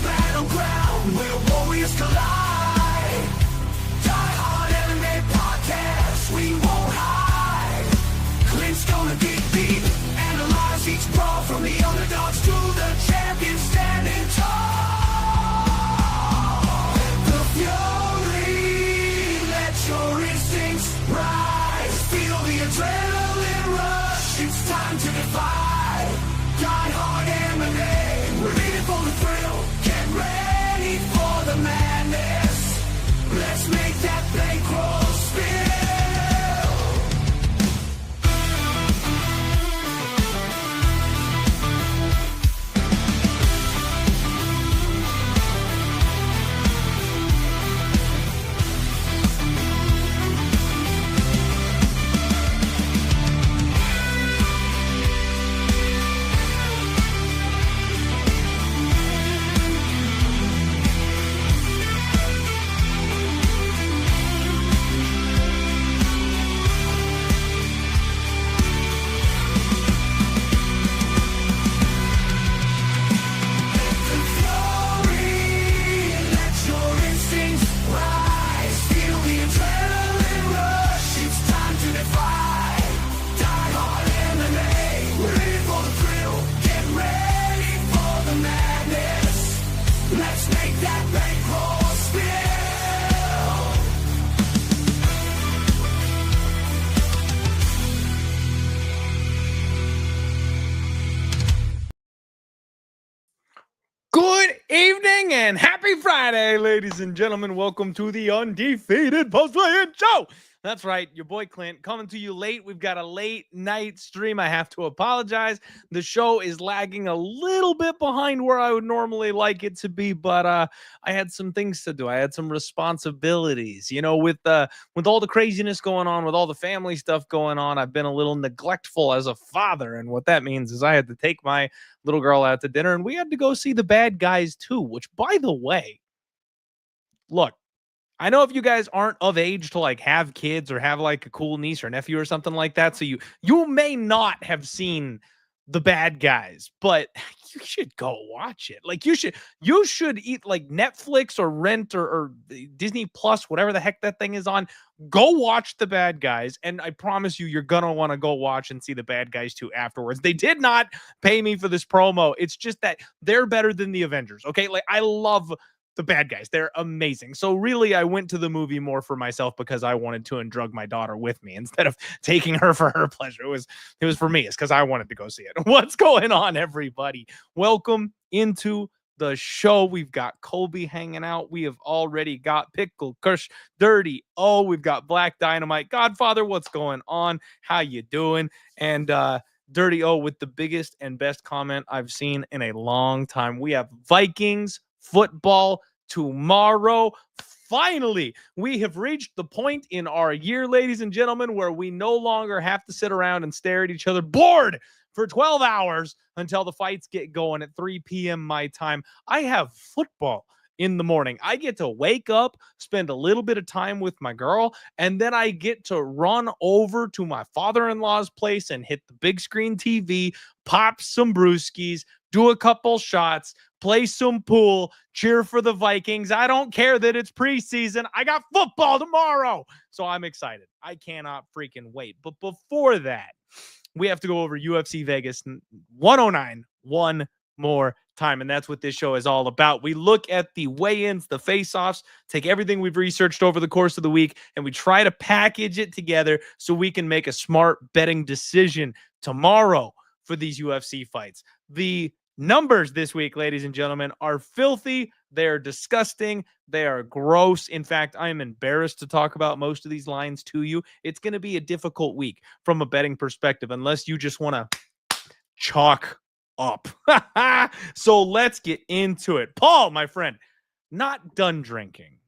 battleground where warriors collide. Die Hard MMA podcast, we won't hide. Clint's gonna get beat, analyze each brawl from the underdogs to the champions standing tall. The fury, let your instincts rise. Feel the adrenaline rush, it's time to defy. Die Hard MMA, we're in it for the thrill. Get ready for the madness. Let's make that bankroll spill. Good evening and happy Friday, ladies and gentlemen. Welcome to the Undefeated Post-Play-In Show. That's right, your boy Clint coming to you late. We've got a late night stream. I have to apologize. The show is lagging a little bit behind where I would normally like it to be, but I had some things to do. I had some responsibilities. You know, with all the craziness going on, with all the family stuff going on, I've been a little neglectful as a father, and what that means is I had to take my little girl out to dinner, and we had to go see The Bad Guys 2, which, by the way, look, I know if you guys aren't of age to like have kids or have like a cool niece or nephew or something like that, so you may not have seen The Bad Guys, but you should go watch it. Like you should eat like Netflix or rent or Disney Plus, whatever the heck that thing is on. Go watch The Bad Guys, and I promise you're gonna want to go watch and see The Bad Guys 2 afterwards. They did not pay me for this promo. It's just that they're better than the Avengers. Okay, like I love The Bad Guys. They're amazing. So really, I went to the movie more for myself because I wanted to and drug my daughter with me instead of taking her for her pleasure. It was for me. It's because I wanted to go see it. What's going on, everybody? Welcome into the show. We've got Colby hanging out. We have already got Pickle Kush, Dirty O. We've got Black Dynamite, Godfather. What's going on? How you doing? And Dirty O with the biggest and best comment I've seen in a long time. We have Vikings football tomorrow. Finally, we have reached the point in our year, ladies and gentlemen, where we no longer have to sit around and stare at each other bored for 12 hours until the fights get going at 3 p.m. my time. I have football in the morning. I get to wake up, spend a little bit of time with my girl, and then I get to run over to my father-in-law's place and hit the big screen TV, pop some brewskis, do a couple shots, play some pool, cheer for the Vikings. I don't care that it's preseason. I got football tomorrow. So I'm excited. I cannot freaking wait. But before that, we have to go over UFC Vegas 109 one more time. And that's what this show is all about. We look at the weigh-ins, the face-offs, take everything we've researched over the course of the week, and we try to package it together so we can make a smart betting decision tomorrow for these UFC fights. The numbers this week, ladies and gentlemen, are filthy. They are disgusting. They are gross. In fact, I am embarrassed to talk about most of these lines to you. It's going to be a difficult week from a betting perspective, unless you just want to chalk up. So let's get into it. Paul, my friend, not done drinking.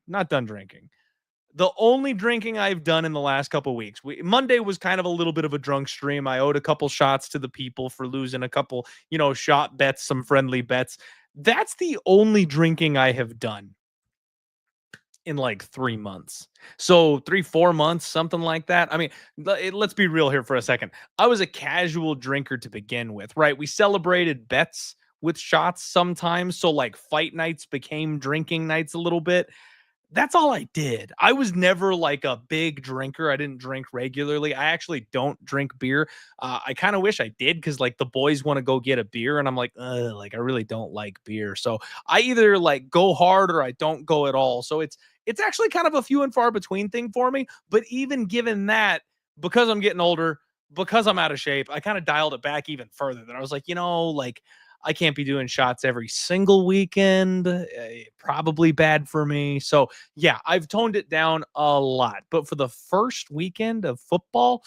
The only drinking I've done in the last couple weeks. Monday was kind of a little bit of a drunk stream. I owed a couple shots to the people for losing a couple, shot bets, some friendly bets. That's the only drinking I have done in like 3 months. So 3-4 months, something like that. I mean, let's be real here for a second. I was a casual drinker to begin with, right? We celebrated bets with shots sometimes. So like fight nights became drinking nights a little bit. That's all I did. I was never like a big drinker. I didn't drink regularly. I actually don't drink beer. I kind of wish I did because like the boys want to go get a beer, and I'm like, like I really don't like beer. So I either like go hard or I don't go at all. So it's actually kind of a few and far between thing for me. But even given that, because I'm getting older, because I'm out of shape, I kind of dialed it back even further. That I was like, like I can't be doing shots every single weekend. Probably bad for me. So, yeah, I've toned it down a lot. But for the first weekend of football,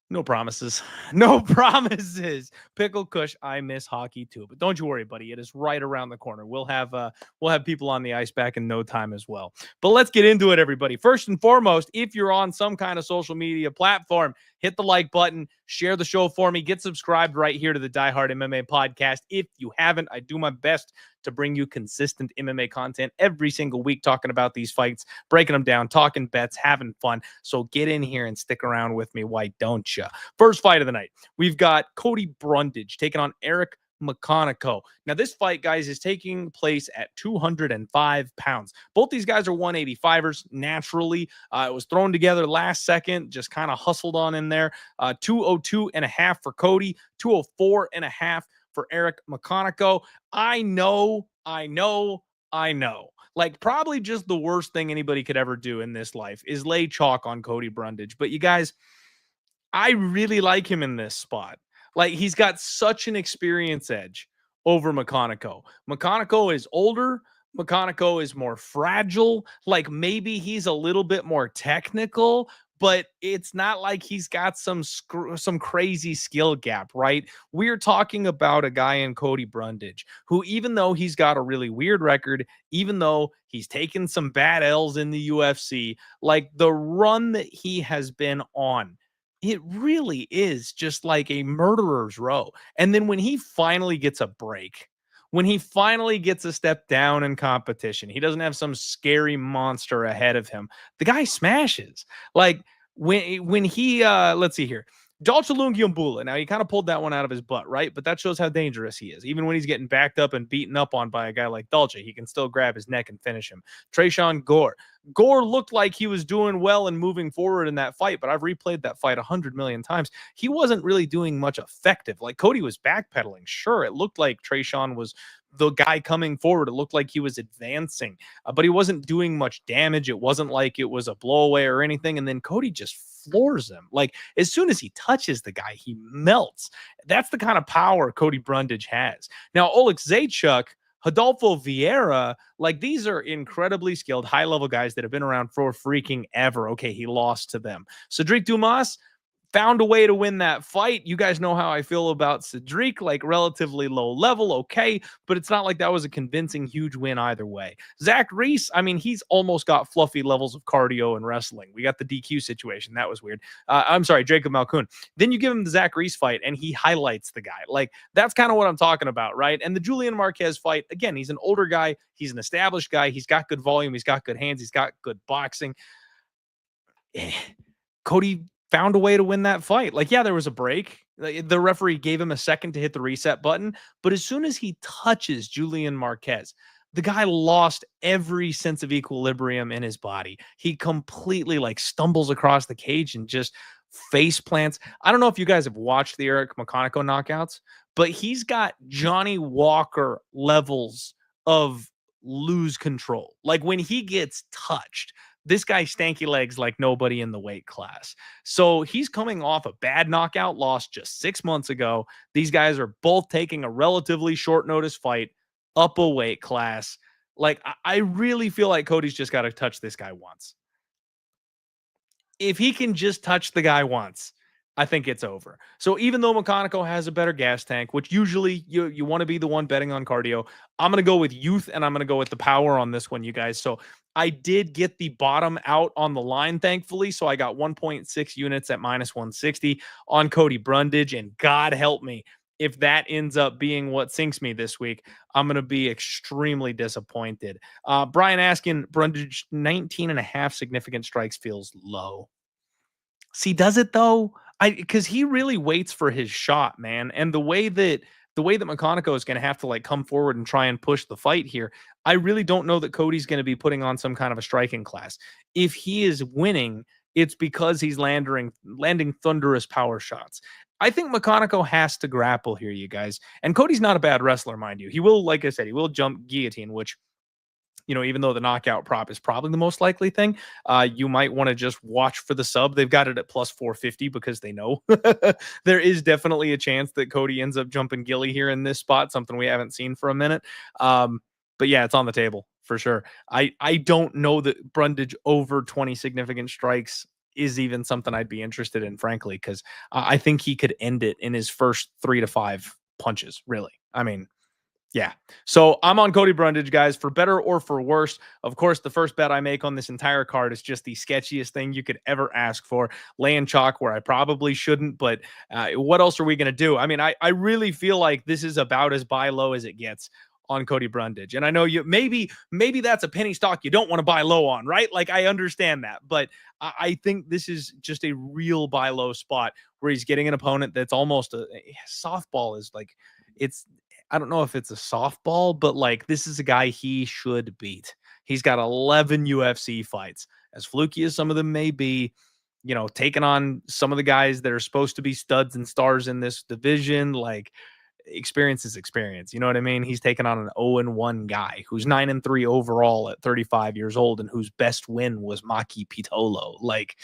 no promises. No promises. Pickle Kush, I miss hockey too. But don't you worry, buddy. It is right around the corner. We'll have people on the ice back in no time as well. But let's get into it, everybody. First and foremost, if you're on some kind of social media platform, hit the like button, share the show for me, get subscribed right here to the Die Hard MMA podcast. If you haven't, I do my best to bring you consistent MMA content every single week, talking about these fights, breaking them down, talking bets, having fun. So get in here and stick around with me. Why don't you? First fight of the night, we've got Cody Brundage taking on Eric McConico. Now, this fight, guys, is taking place at 205 pounds. Both these guys are 185ers naturally. It was thrown together last second, just kind of hustled on in there. 202 and a half for Cody, 204 and a half for Eric McConico. I know. Like, probably just the worst thing anybody could ever do in this life is lay chalk on Cody Brundage. But you guys, I really like him in this spot. Like, he's got such an experience edge over McConico. McConico is older. McConico is more fragile. Like, maybe he's a little bit more technical, but it's not like he's got some crazy skill gap, right? We're talking about a guy in Cody Brundage who, even though he's got a really weird record, even though he's taken some bad L's in the UFC, like the run that he has been on, it really is just like a murderer's row. And then when he finally gets a break, when he finally gets a step down in competition, he doesn't have some scary monster ahead of him. The guy smashes. Like when he let's see here. Dalchalungiumbula. Now he kind of pulled that one out of his butt, right? But that shows how dangerous he is. Even when he's getting backed up and beaten up on by a guy like Dalcha, he can still grab his neck and finish him. Tresean Gore. Gore looked like he was doing well and moving forward in that fight, but I've replayed that fight 100 million times. He wasn't really doing much effective. Like, Cody was backpedaling. Sure, it looked like Tresean was the guy coming forward. It looked like he was advancing, but he wasn't doing much damage. It wasn't like it was a blowaway or anything. And then Cody just floors him. Like, as soon as he touches the guy, he melts. That's the kind of power Cody Brundage has. Now, Oleg Zaitchuk, Rodolfo Vieira, like, these are incredibly skilled, high-level guys that have been around for freaking ever. Okay, he lost to them. Cedric Dumas found a way to win that fight. You guys know how I feel about Cedric, like relatively low level, okay, but it's not like that was a convincing huge win either way. Zach Reese, I mean, he's almost got fluffy levels of cardio and wrestling. We got the DQ situation. That was weird. I'm sorry, Jacob Malkoun. Then you give him the Zach Reese fight, and he highlights the guy. Like, that's kind of what I'm talking about, right? And the Julian Marquez fight, again, he's an older guy. He's an established guy. He's got good volume. He's got good hands. He's got good boxing. Cody found a way to win that fight. Like, yeah, there was a break. The referee gave him a second to hit the reset button, but as soon as he touches Julian Marquez, the guy lost every sense of equilibrium in his body. He completely like stumbles across the cage and just face plants. I don't know if you guys have watched the Eric McConico knockouts, but he's got Johnny Walker levels of lose control. Like, when he gets touched, this guy stanky legs like nobody in the weight class. So he's coming off a bad knockout loss just 6 months ago. These guys are both taking a relatively short notice fight up a weight class. Like, I really feel like Cody's just got to touch this guy once. If he can just touch the guy once, I think it's over. So even though McConico has a better gas tank, which usually you want to be the one betting on cardio, I'm going to go with youth, and I'm going to go with the power on this one, you guys. So I did get the bottom out on the line, thankfully. So I got 1.6 units at minus 160 on Cody Brundage, and God help me if that ends up being what sinks me this week. I'm going to be extremely disappointed. Brian asking, Brundage 19 and a half significant strikes feels low. See, does it though? Because he really waits for his shot, man. And the way that the way that McConico is going to have to like come forward and try and push the fight here, I really don't know that Cody's going to be putting on some kind of a striking class. If he is winning, it's because he's landing thunderous power shots. I think McConico has to grapple here, you guys. And Cody's not a bad wrestler, mind you. He will, like I said, he will jump guillotine, which, even though the knockout prop is probably the most likely thing, you might want to just watch for the sub. They've got it at plus 450 because they know there is definitely a chance that Cody ends up jumping Gilly here in this spot, something we haven't seen for a minute. But yeah, it's on the table for sure. I don't know that Brundage over 20 significant strikes is even something I'd be interested in, frankly, because I think he could end it in his first 3 to 5 punches, really. I mean, yeah. So I'm on Cody Brundage, guys, for better or for worse. Of course, the first bet I make on this entire card is just the sketchiest thing you could ever ask for. Laying chalk where I probably shouldn't, but what else are we going to do? I mean, I really feel like this is about as buy low as it gets on Cody Brundage. And I know maybe that's a penny stock you don't want to buy low on, right? Like, I understand that, but I think this is just a real buy low spot where he's getting an opponent that's almost a softball is like, I don't know if it's a softball, but like, this is a guy he should beat. He's got 11 UFC fights, as fluky as some of them may be, taking on some of the guys that are supposed to be studs and stars in this division. Like, experience is experience. You know what I mean? He's taken on an 0-1 guy who's 9-3 overall at 35 years old and whose best win was Maki Pitolo. Like,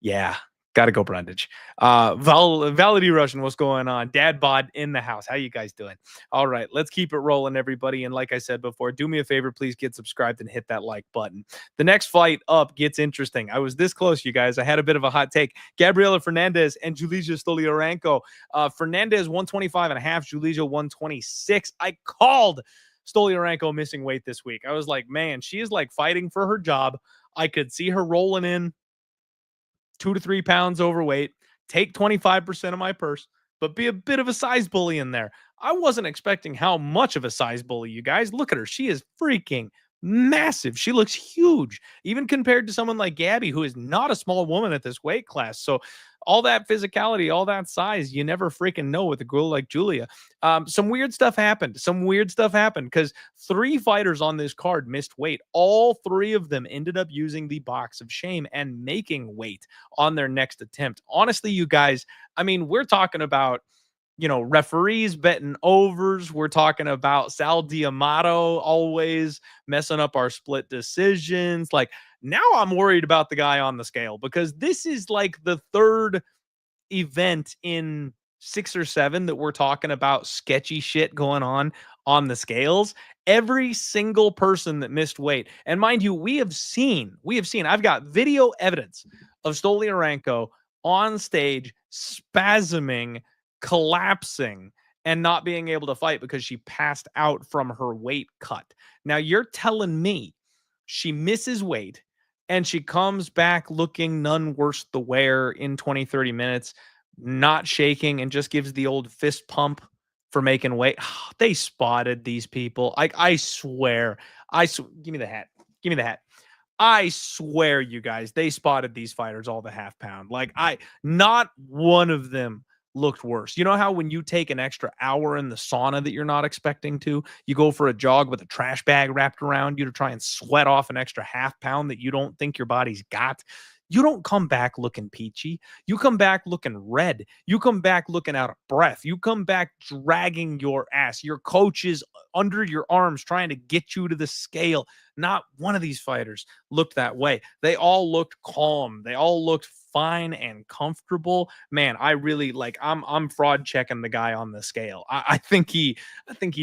yeah, got to go Brundage. Validity Russian, what's going on? Dad bod in the house. How you guys doing? All right, let's keep it rolling, everybody. And like I said before, do me a favor, please get subscribed and hit that like button. The next fight up gets interesting. I was this close, you guys. I had a bit of a hot take. Gabriela Fernandez and Julija Stoloreno. Fernandez 125.5, Julija 126. I called Stoloreno missing weight this week. I was like, man, she is like fighting for her job. I could see her rolling in 2 to 3 pounds overweight, take 25% of my purse, but be a bit of a size bully in there. I wasn't expecting how much of a size bully, you guys. Look at her. She is freaking massive. She looks huge, even compared to someone like Gabby, who is not a small woman at this weight class. So all that physicality, all that size, you never freaking know with a girl like Julia. Some weird stuff happened. Because 3 fighters on this card missed weight. All 3 of them ended up using the box of shame and making weight on their next attempt. Honestly, you guys, I mean, we're talking about, referees betting overs. We're talking about Sal D'Amato always messing up our split decisions. Like, now I'm worried about the guy on the scale, because this is like the 3rd event in 6 or 7 that we're talking about sketchy shit going on the scales. Every single person that missed weight. And mind you, we have seen, I've got video evidence of Stoloreno on stage spasming, collapsing, and not being able to fight because she passed out from her weight cut. Now you're telling me she misses weight and she comes back looking none worse the wear in 20-30 minutes, not shaking, and just gives the old fist pump for making weight. They spotted these people. I swear. Give me the hat. I swear, you guys, they spotted these fighters all the half pound. Like, not one of them looked worse. You know how when you take an extra hour in the sauna that you're not expecting to, you go for a jog with a trash bag wrapped around you to try and sweat off an extra half pound that you don't think your body's got? You don't come back looking peachy. You come back looking red. You come back looking out of breath. You come back dragging your ass. Your coach is under your arms trying to get you to the scale. Not one of these fighters looked that way. They all looked calm. They all looked fine and comfortable. Man, I really I'm fraud checking the guy on the scale. I think he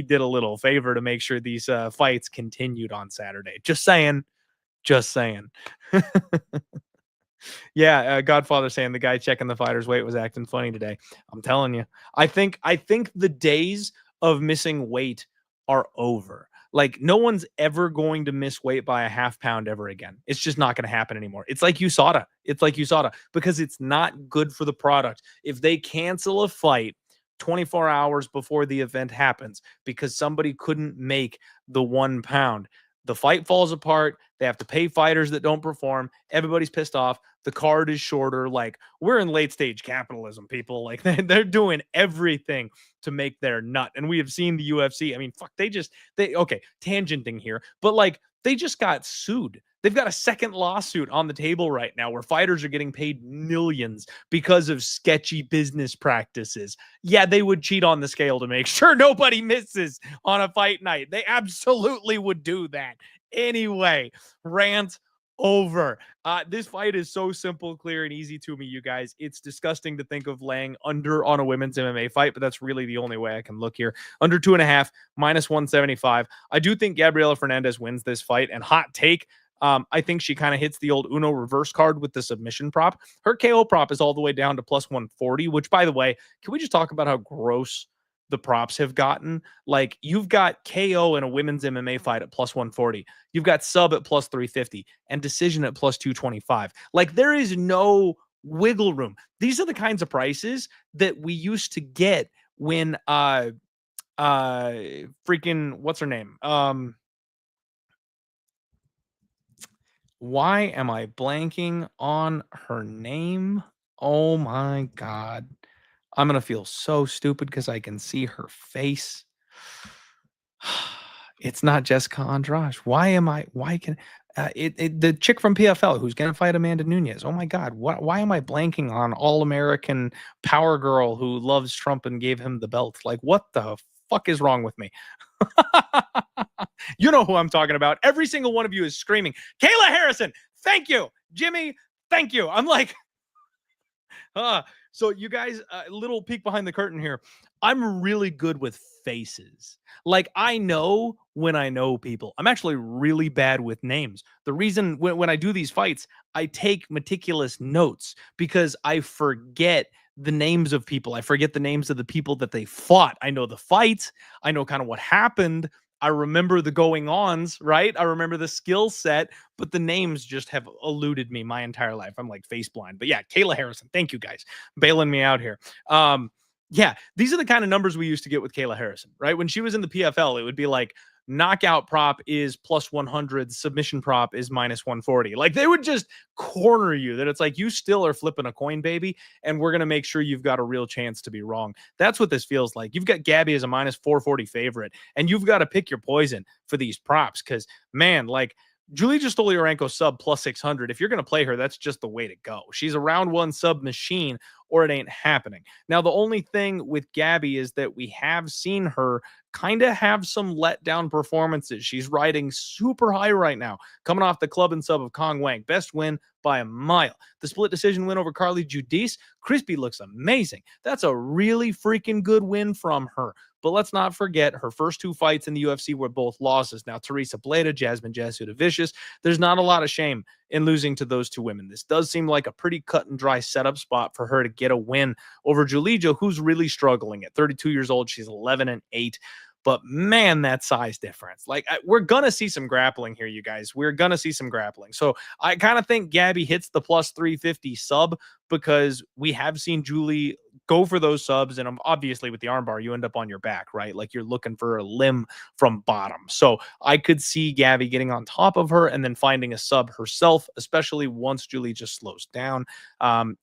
did a little favor to make sure these fights continued on Saturday. Just saying. Yeah, Godfather saying the guy checking the fighter's weight was acting funny today. I'm telling you. I think the days of missing weight are over. Like, no one's ever going to miss weight by a half pound ever again. It's just not going to happen anymore. It's like USADA. Because it's not good for the product. If they cancel a fight 24 hours before the event happens because somebody couldn't make the 1 pound, The fight falls apart. They have to pay fighters that don't perform. Everybody's pissed off. The card is shorter. Like, we're in late stage capitalism, people. Like, they're doing everything to make their nut. And we have seen the UFC. I mean, fuck, okay, tangenting here, but like, they just got sued. They've got a second lawsuit on the table right now where fighters are getting paid millions because of sketchy business practices. Yeah, they would cheat on the scale to make sure nobody misses on a fight night. They absolutely would do that. Anyway, rant over. This fight is so simple, clear, and easy to me, you guys. It's disgusting to think of laying under on a women's MMA fight, but that's really the only way I can look here. Under 2.5, minus 175. I do think Gabriela Fernandez wins this fight, and hot take, I think she kind of hits the old Uno reverse card with the submission prop. Her KO prop is all the way down to plus 140, which, by the way, can we just talk about how gross the props have gotten? Like, you've got KO in a women's MMA fight at plus 140. You've got sub at plus 350 and decision at plus 225. Like, there is no wiggle room. These are the kinds of prices that we used to get when freaking what's her name? Why am I blanking on her name? Oh my God. I'm going to feel so stupid because I can see her face. It's not Jessica Andrade. The chick from PFL who's going to fight Amanda Nunes. Oh my God. Why am I blanking on all-American power girl who loves Trump and gave him the belt? Like, what the fuck is wrong with me? You know who I'm talking about. Every single one of you is screaming, Kayla Harrison, thank you. Jimmy, thank you. I'm like, so you guys, a little peek behind the curtain here. I'm really good with faces. Like, I know when I know people. I'm actually really bad with names. The reason when I do these fights, I take meticulous notes because I forget the names of people. I forget the names of the people that they fought. I know the fight. I know kind of what happened. I remember the going-ons, right? I remember the skill set, but the names just have eluded me my entire life. I'm like face blind. But yeah, Kayla Harrison, thank you guys, bailing me out here. Yeah, these are the kind of numbers we used to get with Kayla Harrison, right? When she was in the PFL, it would be like knockout prop is plus 100, submission prop is minus 140. Like, they would just corner you, that it's like, you still are flipping a coin, baby, and we're going to make sure you've got a real chance to be wrong. That's what this feels like. You've got Gabby as a minus 440 favorite, and you've got to pick your poison for these props because, man, like, Julija Stoloreno sub plus 600. If you're going to play her, that's just the way to go. She's a round one sub machine, or it ain't happening. Now, the only thing with Gabby is that we have seen her kind of have some letdown performances. She's riding super high right now, coming off the club and sub of Kong Wang. Best win by a mile. The split decision win over Carly Judice. Crispy looks amazing. That's a really freaking good win from her. But let's not forget her first two fights in the UFC were both losses. Now, Teresa Bleda, Jasmine Jesuda Vicious, there's not a lot of shame in losing to those two women. This does seem like a pretty cut and dry setup spot for her to get a win over Julija, who's really struggling at 32 years old. She's 11-8. But man, that size difference. Like, we're going to see some grappling here, you guys. We're going to see some grappling. So I kind of think Gabby hits the plus 350 sub because we have seen Julie go for those subs. And obviously with the armbar, you end up on your back, right? Like, you're looking for a limb from bottom. So I could see Gabby getting on top of her and then finding a sub herself, especially once Julie just slows down.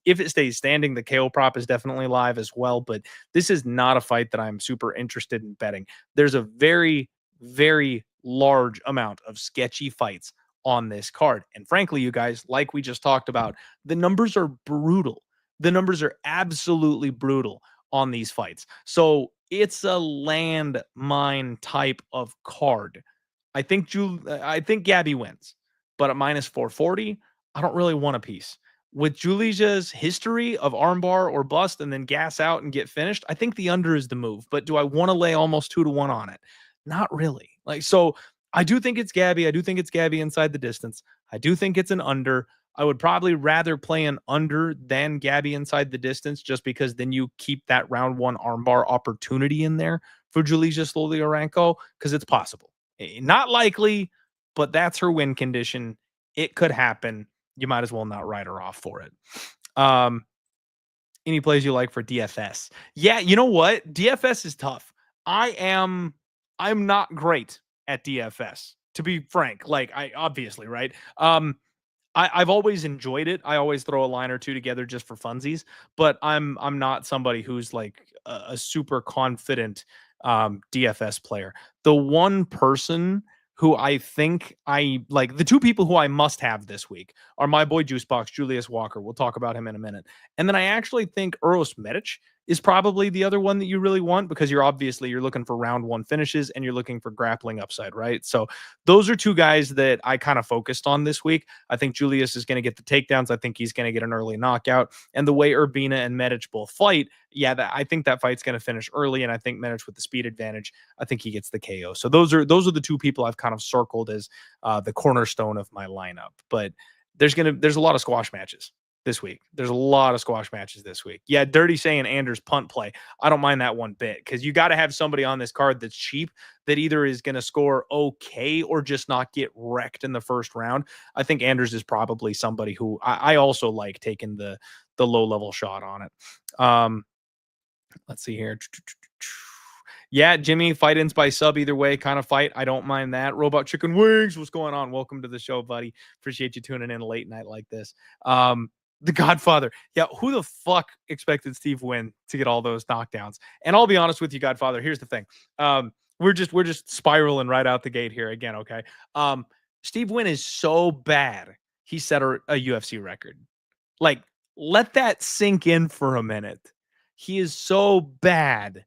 If it stays standing, the KO prop is definitely live as well. But this is not a fight that I'm super interested in betting. There's a very, very large amount of sketchy fights on this card. And frankly, you guys, like we just talked about, the numbers are brutal. The numbers are absolutely brutal on these fights. So it's a landmine type of card. I think Gabby wins, but at minus 440, I don't really want a piece. With Julija's history of armbar or bust and then gas out and get finished, I think the under is the move. But do I want to lay almost 2-1 on it? Not really. Like, so I do think it's Gabby. I do think it's Gabby inside the distance. I do think it's an under. I would probably rather play an under than Gabby inside the distance, just because then you keep that round one armbar opportunity in there for Julija Stoloreno, because it's possible. Not likely, but that's her win condition. It could happen. You might as well not write her off for it. Any plays you like for DFS? Yeah, you know what? DFS is tough. I'm not great at DFS, to be frank. Like, I obviously, right? I've always enjoyed it. I always throw a line or two together just for funsies, but I'm not somebody who's like a super confident DFS player. The one person who I think I like, the two people who I must have this week are my boy Juicebox, Julius Walker. We'll talk about him in a minute. And then I actually think Uros Medic is probably the other one that you really want, because you're looking for round one finishes and you're looking for grappling upside, right? So those are two guys that I kind of focused on this week. I think Julius is going to get the takedowns. I think he's going to get an early knockout. And the way Urbina and Medic both fight, I think that fight's going to finish early. And I think Medic with the speed advantage, I think he gets the KO. So those are the two people I've kind of circled as the cornerstone of my lineup. But there's a lot of squash matches this week. There's a lot of squash matches this week. Yeah, Dirty saying Anders punt play. I don't mind that one bit, because you got to have somebody on this card that's cheap, that either is going to score okay or just not get wrecked in the first round. I think Anders is probably somebody who I also like taking the low level shot on it. Let's see here. Yeah, Jimmy, fight ins by sub either way kind of fight. I don't mind that. Robot Chicken Wings, what's going on? Welcome to the show, buddy. Appreciate you tuning in a late night like this. The Godfather. Yeah, who the fuck expected Steve Wynn to get all those knockdowns? And I'll be honest with you, Godfather. Here's the thing. We're just spiraling right out the gate here again. Okay. Steve Wynn is so bad. He set a UFC record. Like, let that sink in for a minute. He is so bad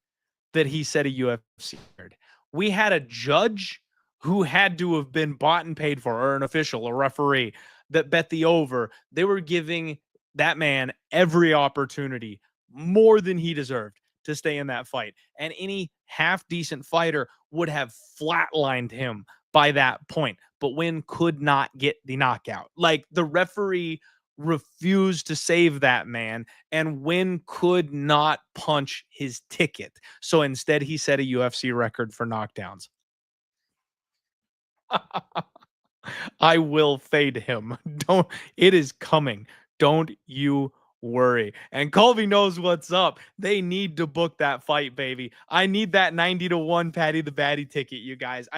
that he set a UFC record. We had a judge who had to have been bought and paid for, or an official, a referee that bet the over. They were giving that man every opportunity, more than he deserved, to stay in that fight. And any half decent fighter would have flatlined him by that point. But Wynn could not get the knockout. Like, the referee refused to save that man, and Wynn could not punch his ticket. So instead, he set a UFC record for knockdowns. I will fade him. It is coming. Don't you worry. And Colby knows what's up. They need to book that fight, baby. I need that 90-1 Patty the Batty ticket, you guys.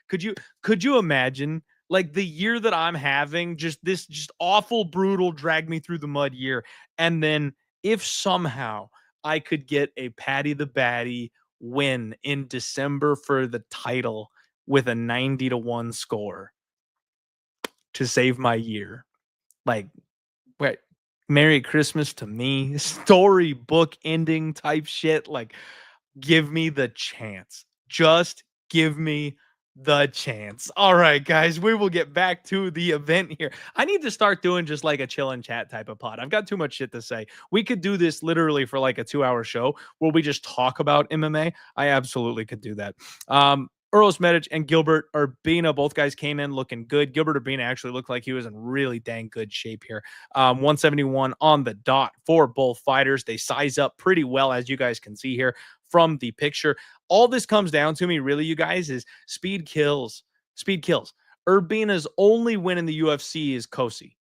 Could you imagine, like, the year that I'm having, just awful, brutal, drag me through the mud year. And then if somehow I could get a Patty the Batty win in December for the title with a 90-1 score to save my year. Like, wait, Merry Christmas to me, storybook ending type shit. Like, give me the chance. Just give me the chance. All right, guys, we will get back to the event here. I need to start doing just like a chill and chat type of pod. I've got too much shit to say. We could do this literally for like a 2-hour show where we just talk about MMA. I absolutely could do that. Uros Medic and Gilbert Urbina, both guys came in looking good. Gilbert Urbina actually looked like he was in really dang good shape here. 171 on the dot for both fighters. They size up pretty well, as you guys can see here from the picture. All this comes down to me, really, you guys, is speed kills. Speed kills. Urbina's only win in the UFC is Kosi.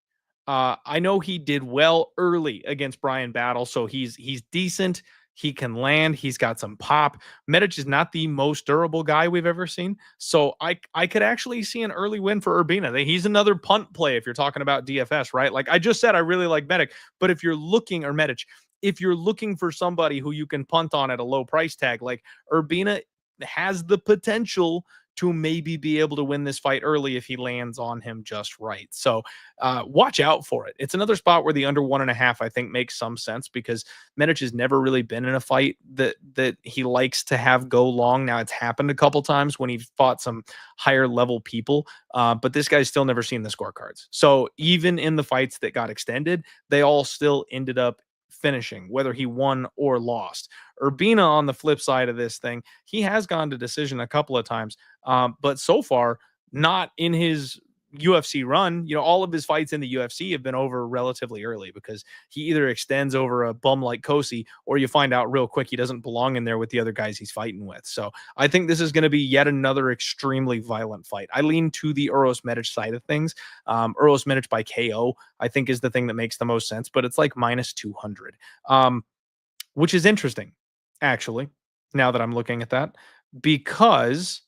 I know he did well early against Brian Battle, so he's decent. He can land. He's got some pop. Medic is not the most durable guy we've ever seen. So I could actually see an early win for Urbina. He's another punt play if you're talking about DFS, right? Like I just said, I really like Medic. But if you're looking, or Medic, if you're looking for somebody who you can punt on at a low price tag, like Urbina has the potential to maybe be able to win this fight early if he lands on him just right. So watch out for it. It's another spot where the under 1.5, I think, makes some sense, because Medic has never really been in a fight that he likes to have go long. Now, it's happened a couple times when he fought some higher level people, but this guy's still never seen the scorecards. So even in the fights that got extended, they all still ended up finishing, whether he won or lost. Urbina, on the flip side of this thing, he has gone to decision a couple of times, but so far not in his UFC run. You know, all of his fights in the UFC have been over relatively early, because he either extends over a bum like Kosi, or you find out real quick he doesn't belong in there with the other guys he's fighting with. So I think this is going to be yet another extremely violent fight. I lean to the Uros Medic side of things. Uros Medic by KO, I think, is the thing that makes the most sense, but it's like minus 200, which is interesting, actually, now that I'm looking at that, because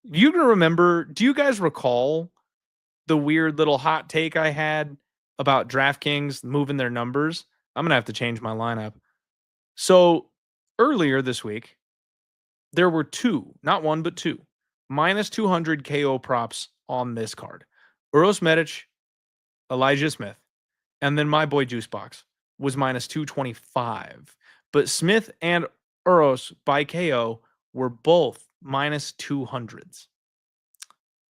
You can remember, do you guys recall the weird little hot take I had about DraftKings moving their numbers? I'm going to have to change my lineup. So earlier this week, there were two, not one, but two, minus 200 KO props on this card. Uros Medic, Elijah Smith, and then my boy Juicebox was minus 225. But Smith and Uros by KO were both minus 200s.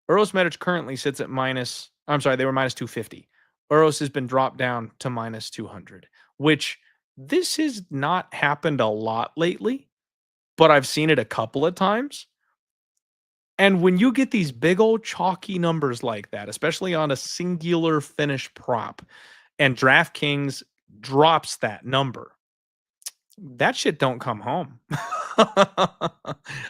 Uros Medic currently sits at they were minus 250. Uros has been dropped down to minus 200, which this has not happened a lot lately, but I've seen it a couple of times. And when you get these big old chalky numbers like that, especially on a singular finish prop, and DraftKings drops that number, that shit don't come home.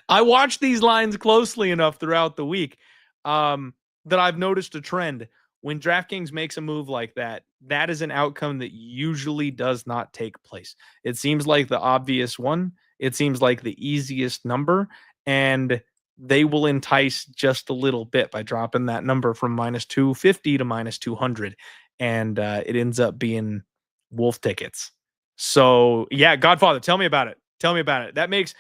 I watch these lines closely enough throughout the week that I've noticed a trend. When DraftKings makes a move like that, that is an outcome that usually does not take place. It seems like the obvious one. It seems like the easiest number, and they will entice just a little bit by dropping that number from minus 250 to minus 200, and it ends up being wolf tickets. So yeah, Godfather, tell me about it. Tell me about it. That makes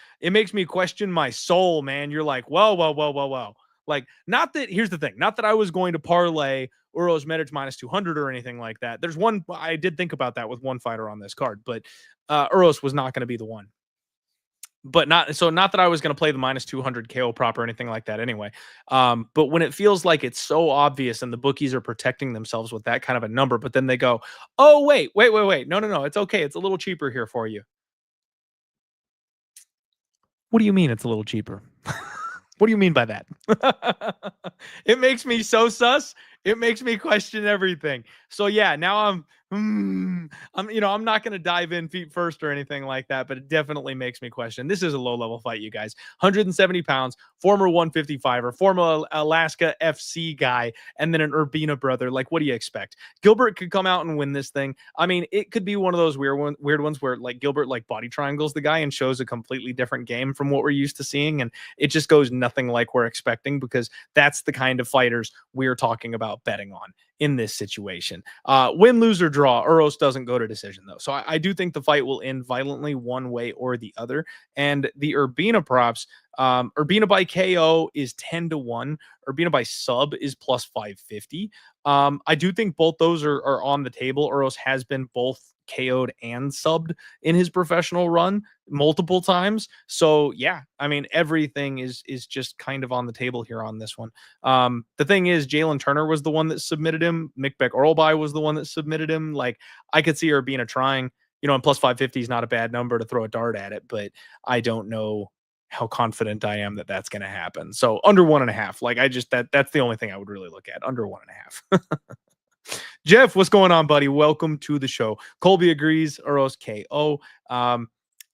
me question my soul, man. You're like, whoa. Like, not that, here's the thing, not that I was going to parlay Uros Medic minus 200 or anything like that. There's one, I did think about that with one fighter on this card, but Uros was not going to be the one. But not that I was going to play the minus 200 KO prop or anything like that anyway. But when it feels like it's so obvious and the bookies are protecting themselves with that kind of a number, but then they go, oh, wait. No. It's okay. It's a little cheaper here for you. What do you mean it's a little cheaper? What do you mean by that? It makes me so sus. It makes me question everything. So yeah, now I'm not going to dive in feet first or anything like that, but it definitely makes me question. This is a low level fight, you guys. 170 pounds, former 155er, former Alaska FC guy, and then an Urbina brother. Like, what do you expect? Gilbert could come out and win this thing. I mean, it could be one of those weird ones where like Gilbert like body triangles the guy and shows a completely different game from what we're used to seeing, and it just goes nothing like we're expecting, because that's the kind of fighters we're talking about betting on in this situation. Win, lose, or draw, Uros doesn't go to decision, though. So I do think the fight will end violently one way or the other. And the Urbina props, Urbina by KO is 10-1. Urbina by sub is plus 550. I do think both those are on the table. Uros has been both KO'd and subbed in his professional run multiple times. So yeah, I mean, everything is just kind of on the table here on this one. The thing is, Jalen Turner was the one that submitted him. Mikbek Orlby was the one that submitted him. Like, I could see Urbina trying, and plus 550 is not a bad number to throw a dart at it, but I don't know how confident I am that that's going to happen. So under 1.5, like that's the only thing I would really look at, under 1.5. Jeff, what's going on, buddy? Welcome to the show. Colby agrees. Uros KO.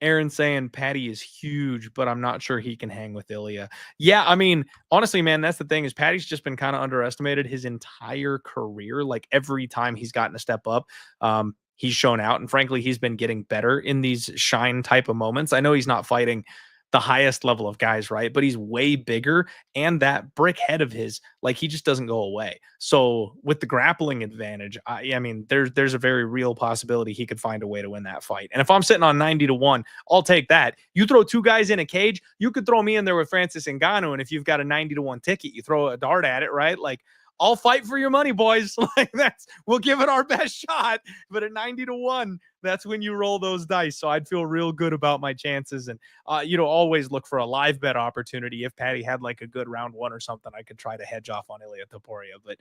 Aaron saying Patty is huge, but I'm not sure he can hang with Ilya. Yeah, I mean, honestly, man, that's the thing, is Patty's just been kind of underestimated his entire career. Like, every time he's gotten a step up, he's shown out. And frankly, he's been getting better in these shine type of moments. I know he's not fighting the highest level of guys, right? But he's way bigger, and that brick head of his, like, he just doesn't go away. So with the grappling advantage, I mean, there's a very real possibility he could find a way to win that fight. And if I'm sitting on 90-1, I'll take that. You throw two guys in a cage, you could throw me in there with Francis Ngannou, and if you've got a 90-1 ticket, you throw a dart at it, right? Like, I'll fight for your money, boys. Like, we'll give it our best shot. But at 90-1, that's when you roll those dice. So I'd feel real good about my chances. And, always look for a live bet opportunity. If Patty had like a good round one or something, I could try to hedge off on Ilia Topuria. But,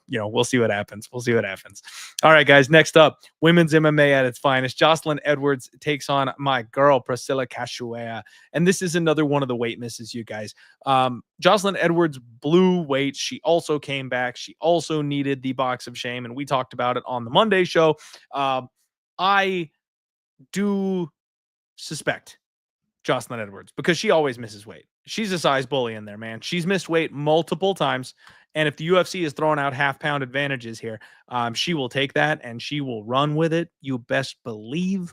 we'll see what happens. All right, guys. Next up, women's MMA at its finest. Jocelyn Edwards takes on my girl, Priscilla Cashewer. And this is another one of the weight misses, you guys. Jocelyn Edwards blew weight. She also came back. She also needed the box of shame, and we talked about it on the Monday show. I do suspect Jocelyn Edwards, because she always misses weight. She's a size bully in there, man. She's missed weight multiple times, and if the UFC is throwing out half-pound advantages here, she will take that and she will run with it. You best believe.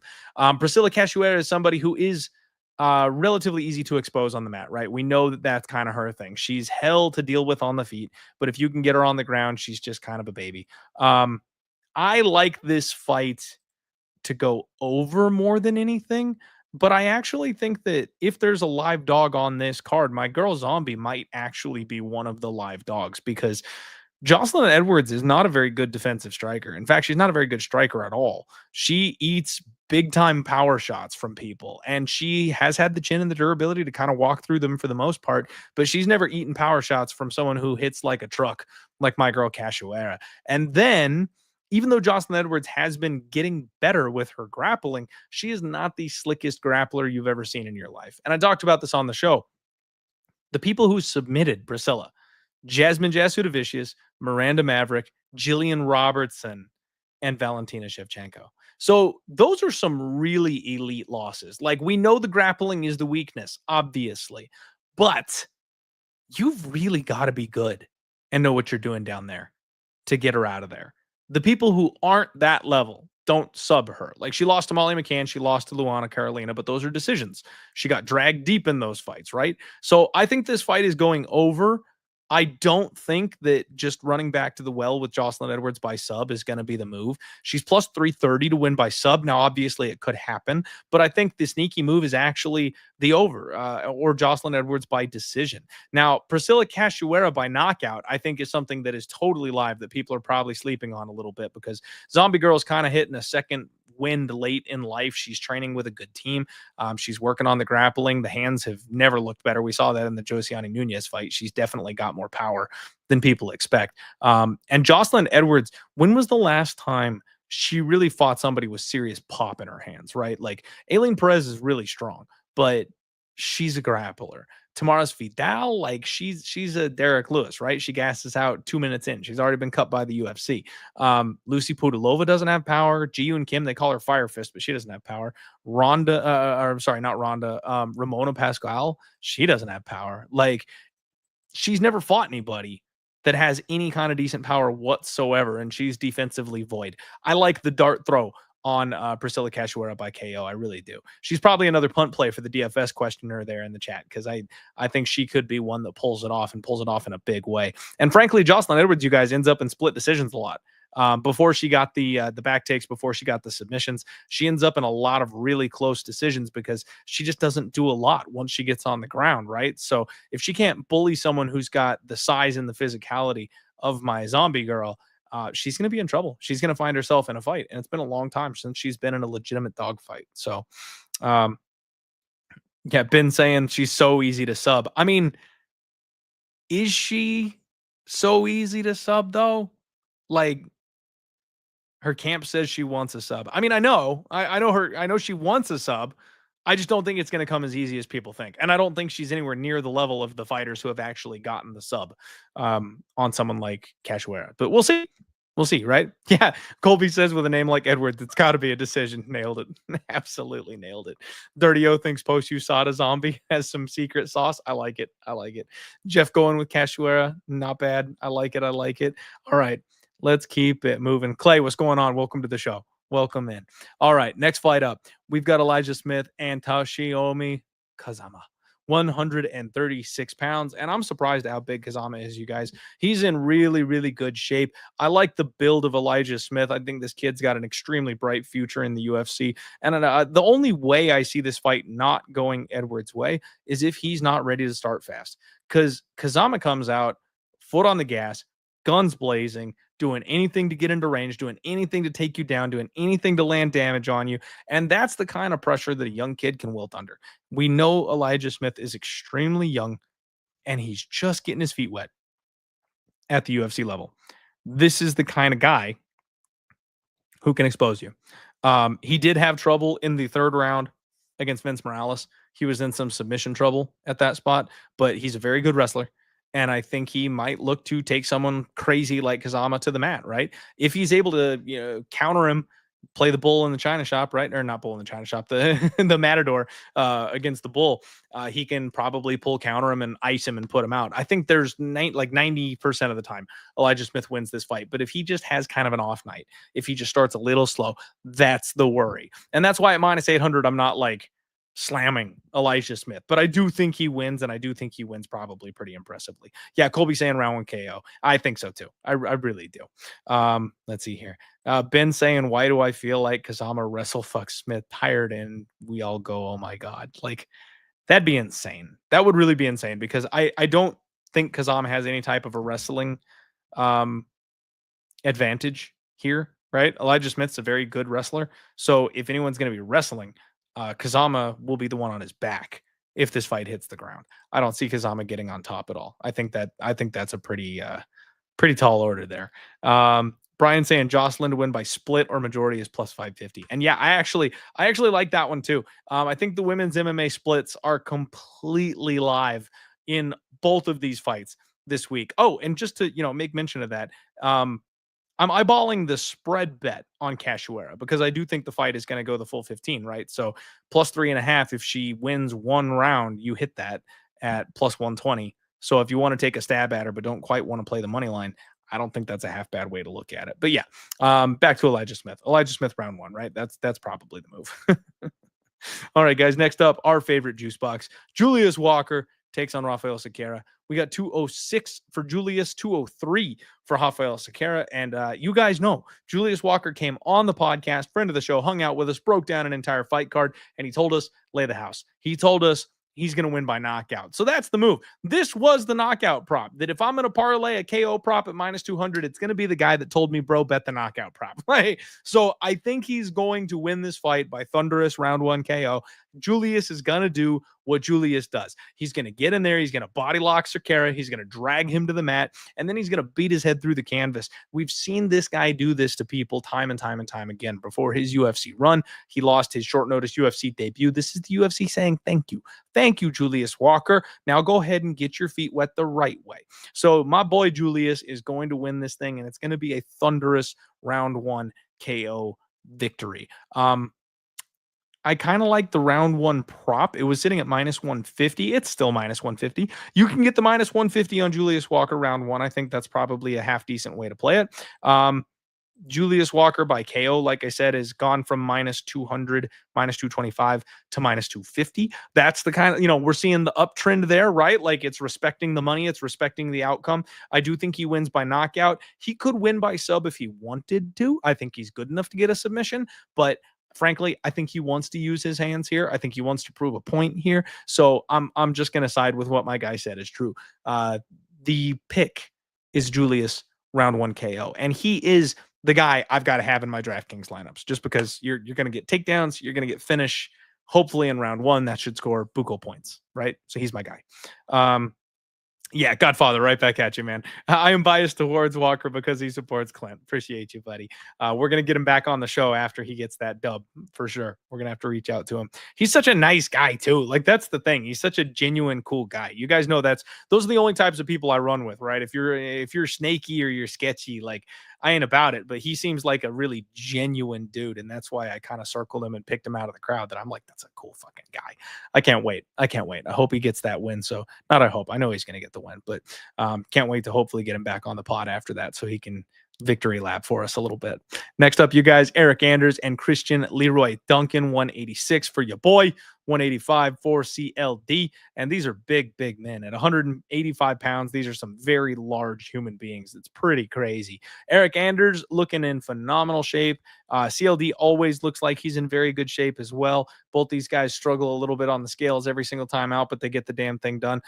Priscilla Cashewer is somebody who is relatively easy to expose on the mat, right? We know that that's kind of her thing. She's hell to deal with on the feet, but if you can get her on the ground, she's just kind of a baby. I like this fight to go over more than anything, but I actually think that if there's a live dog on this card, my girl Zombie might actually be one of the live dogs because Jocelyn Edwards is not a very good defensive striker. In fact, she's not a very good striker at all. She eats big time power shots from people, and she has had the chin and the durability to kind of walk through them for the most part, but she's never eaten power shots from someone who hits like a truck, like my girl Cashewer. And then, even though Jocelyn Edwards has been getting better with her grappling, she is not the slickest grappler you've ever seen in your life. And I talked about this on the show. The people who submitted Priscilla, Jasmine Jasudavicius, Miranda Maverick, Jillian Robertson, and Valentina Shevchenko. So those are some really elite losses. Like, we know the grappling is the weakness, obviously, but you've really got to be good and know what you're doing down there to get her out of there. The people who aren't that level don't sub her. Like, she lost to Molly McCann, she lost to Luana Carolina, but those are decisions. She got dragged deep in those fights, right? So I think this fight is going over. I don't think that just running back to the well with Jocelyn Edwards by sub is going to be the move. She's plus 330 to win by sub. Now, obviously, it could happen, but I think the sneaky move is actually the over or Jocelyn Edwards by decision. Now, Priscilla Cachoeira by knockout, I think, is something that is totally live that people are probably sleeping on a little bit because Zombie Girl's kind of hitting a second wind late in life. She's training with a good team. She's working on the grappling. The hands have never looked better. We saw that in the Josiane Nunez fight. She's definitely got more power than people expect. And Jocelyn Edwards, when was the last time she really fought somebody with serious pop in her hands, right? Like, Aileen Perez is really strong, but she's a grappler. Tamara's Vidal, like, she's a Derek Lewis, right? She gasses out 2 minutes in. She's already been cut by the UFC. Lucy Pudilova doesn't have power. Ji-Yoon Kim, they call her Fire Fist, but she doesn't have power. Ramona Pascal, she doesn't have power. Like, she's never fought anybody that has any kind of decent power whatsoever, and she's defensively void. I like the dart throw on Priscilla Cachoeira by KO. I really do. She's probably another punt play for the DFS questioner there in the chat because I think she could be one that pulls it off and pulls it off in a big way. And frankly, Jocelyn Edwards, you guys, ends up in split decisions a lot. Before she got the back takes, before she got the submissions, she ends up in a lot of really close decisions because she just doesn't do a lot once she gets on the ground, right? So if she can't bully someone who's got the size and the physicality of my Zombie Girl, she's going to be in trouble. She's going to find herself in a fight. And it's been a long time since she's been in a legitimate dog fight. So, yeah, Ben saying she's so easy to sub. I mean, is she so easy to sub though? Like, her camp says she wants a sub. I mean, I know her. I know she wants a sub. I just don't think it's going to come as easy as people think. And I don't think she's anywhere near the level of the fighters who have actually gotten the sub on someone like Cachoeira. But we'll see. We'll see, right? Yeah. Colby says with a name like Edwards, it's got to be a decision. Nailed it. Absolutely nailed it. Dirty O thinks post USADA zombie has some secret sauce. I like it. I like it. Jeff going with Cachoeira. Not bad. I like it. I like it. All right. Let's keep it moving. Clay, what's going on? Welcome to the show. Welcome in. All right, next fight up. We've got Elijah Smith and Toshiomi Kazama. 136 pounds. And I'm surprised at how big Kazama is, you guys. He's in really, really good shape. I like the build of Elijah Smith. I think this kid's got an extremely bright future in the UFC. And the only way I see this fight not going Edwards' way is if he's not ready to start fast. Because Kazama comes out, foot on the gas, guns blazing, doing anything to get into range, doing anything to take you down, doing anything to land damage on you. And that's the kind of pressure that a young kid can wilt under. We know Elijah Smith is extremely young, and he's just getting his feet wet at the UFC level. This is the kind of guy who can expose you. He did have trouble in the third round against Vince Morales. He was in some submission trouble at that spot, but he's a very good wrestler. And I think he might look to take someone crazy like Kazama to the mat, right? If he's able to, counter him, play the bull in the China shop, right? Or not bull in the China shop, the Matador against the bull, he can probably pull counter him and ice him and put him out. I think there's 90% of the time Elijah Smith wins this fight. But if he just has kind of an off night, if he just starts a little slow, that's the worry. And that's why at minus 800, I'm not like slamming Elijah Smith. But I do think he wins, and I do think he wins probably pretty impressively. Yeah, Colby saying round 1 KO. I think so too. I really do. Let's see here. Ben saying, why do I feel like Kazama wrestle fuck Smith tired? And we all go, oh my God. Like, that'd be insane. That would really be insane because I don't think Kazama has any type of a wrestling advantage here, right? Elijah Smith's a very good wrestler. So if anyone's going to be wrestling, Kazama will be the one on his back if this fight hits the ground. I don't see Kazama getting on top at all. I think that's a pretty tall order there. Brian saying Jocelyn to win by split or majority is plus 550. And yeah, I actually like that one too. I think the women's MMA splits are completely live in both of these fights this week. Oh, and just to, make mention of that, I'm eyeballing the spread bet on Cashewer because I do think the fight is going to go the full 15, right? So plus 3.5, if she wins one round, you hit that at plus 120. So if you want to take a stab at her, but don't quite want to play the money line, I don't think that's a half bad way to look at it. But yeah, back to Elijah Smith. Elijah Smith round 1, right? That's probably the move. All right, guys. Next up, our favorite juice box, Julius Walker takes on Rafael Sakara. We got 206 for Julius, 203 for Rafael Sakara. And you guys know Julius Walker came on the podcast, friend of the show, hung out with us, broke down an entire fight card, and he told us, lay the house. He told us he's going to win by knockout. So that's the move. This was the knockout prop, that if I'm going to parlay a KO prop at minus 200, it's going to be the guy that told me, bro, bet the knockout prop. Right? So I think he's going to win this fight by thunderous round 1 KO. Julius is going to do what Julius does. He's going to get in there. He's going to body lock Sakara. He's going to drag him to the mat, and then he's going to beat his head through the canvas. We've seen this guy do this to people time and time and time again. Before his UFC run, he lost his short notice UFC debut. This is the UFC saying thank you. Thank you, Julius Walker. Now go ahead and get your feet wet the right way. So my boy Julius is going to win this thing, and it's going to be a thunderous round 1 KO victory. I kind of like the round 1 prop. It was sitting at minus 150. It's still minus 150. You can get the minus 150 on Julius Walker round 1. I think that's probably a half decent way to play it. Julius Walker by KO, like I said, is gone from minus 200, minus 225 to minus 250. That's the kind of, we're seeing the uptrend there, right? Like it's respecting the money. It's respecting the outcome. I do think he wins by knockout. He could win by sub if he wanted to. I think he's good enough to get a submission, but frankly, I think he wants to use his hands here. I think he wants to prove a point here. So I'm just going to side with what my guy said is true. The pick is Julius round 1 KO. And he is the guy I've got to have in my DraftKings lineups just because you're going to get takedowns. You're going to get finish. Hopefully in round 1, that should score buco points, right? So he's my guy. Yeah, Godfather, right back at you, man. I am biased towards Walker because he supports Clint. Appreciate you, buddy. We're going to get him back on the show after he gets that dub, for sure. We're going to have to reach out to him. He's such a nice guy, too. Like, that's the thing. He's such a genuine, cool guy. You guys know those are the only types of people I run with, right? If you're snaky or you're sketchy, like, I ain't about it, but he seems like a really genuine dude, and that's why I kind of circled him and picked him out of the crowd. That I'm like, that's a cool fucking guy. I can't wait. I hope he gets that win. So not I hope. I know he's going to get the win, but can't wait to hopefully get him back on the pod after that so he can victory lap for us a little bit. Next up, you guys, Eric Anders and Christian Leroy Duncan, 186 for your boy, 185 for CLD. And these are big men at 185 pounds. These are some very large human beings. It's pretty crazy. Eric Anders looking in phenomenal shape. CLD always looks like he's in very good shape as well. Both these guys struggle a little bit on the scales every single time out, but they get the damn thing done.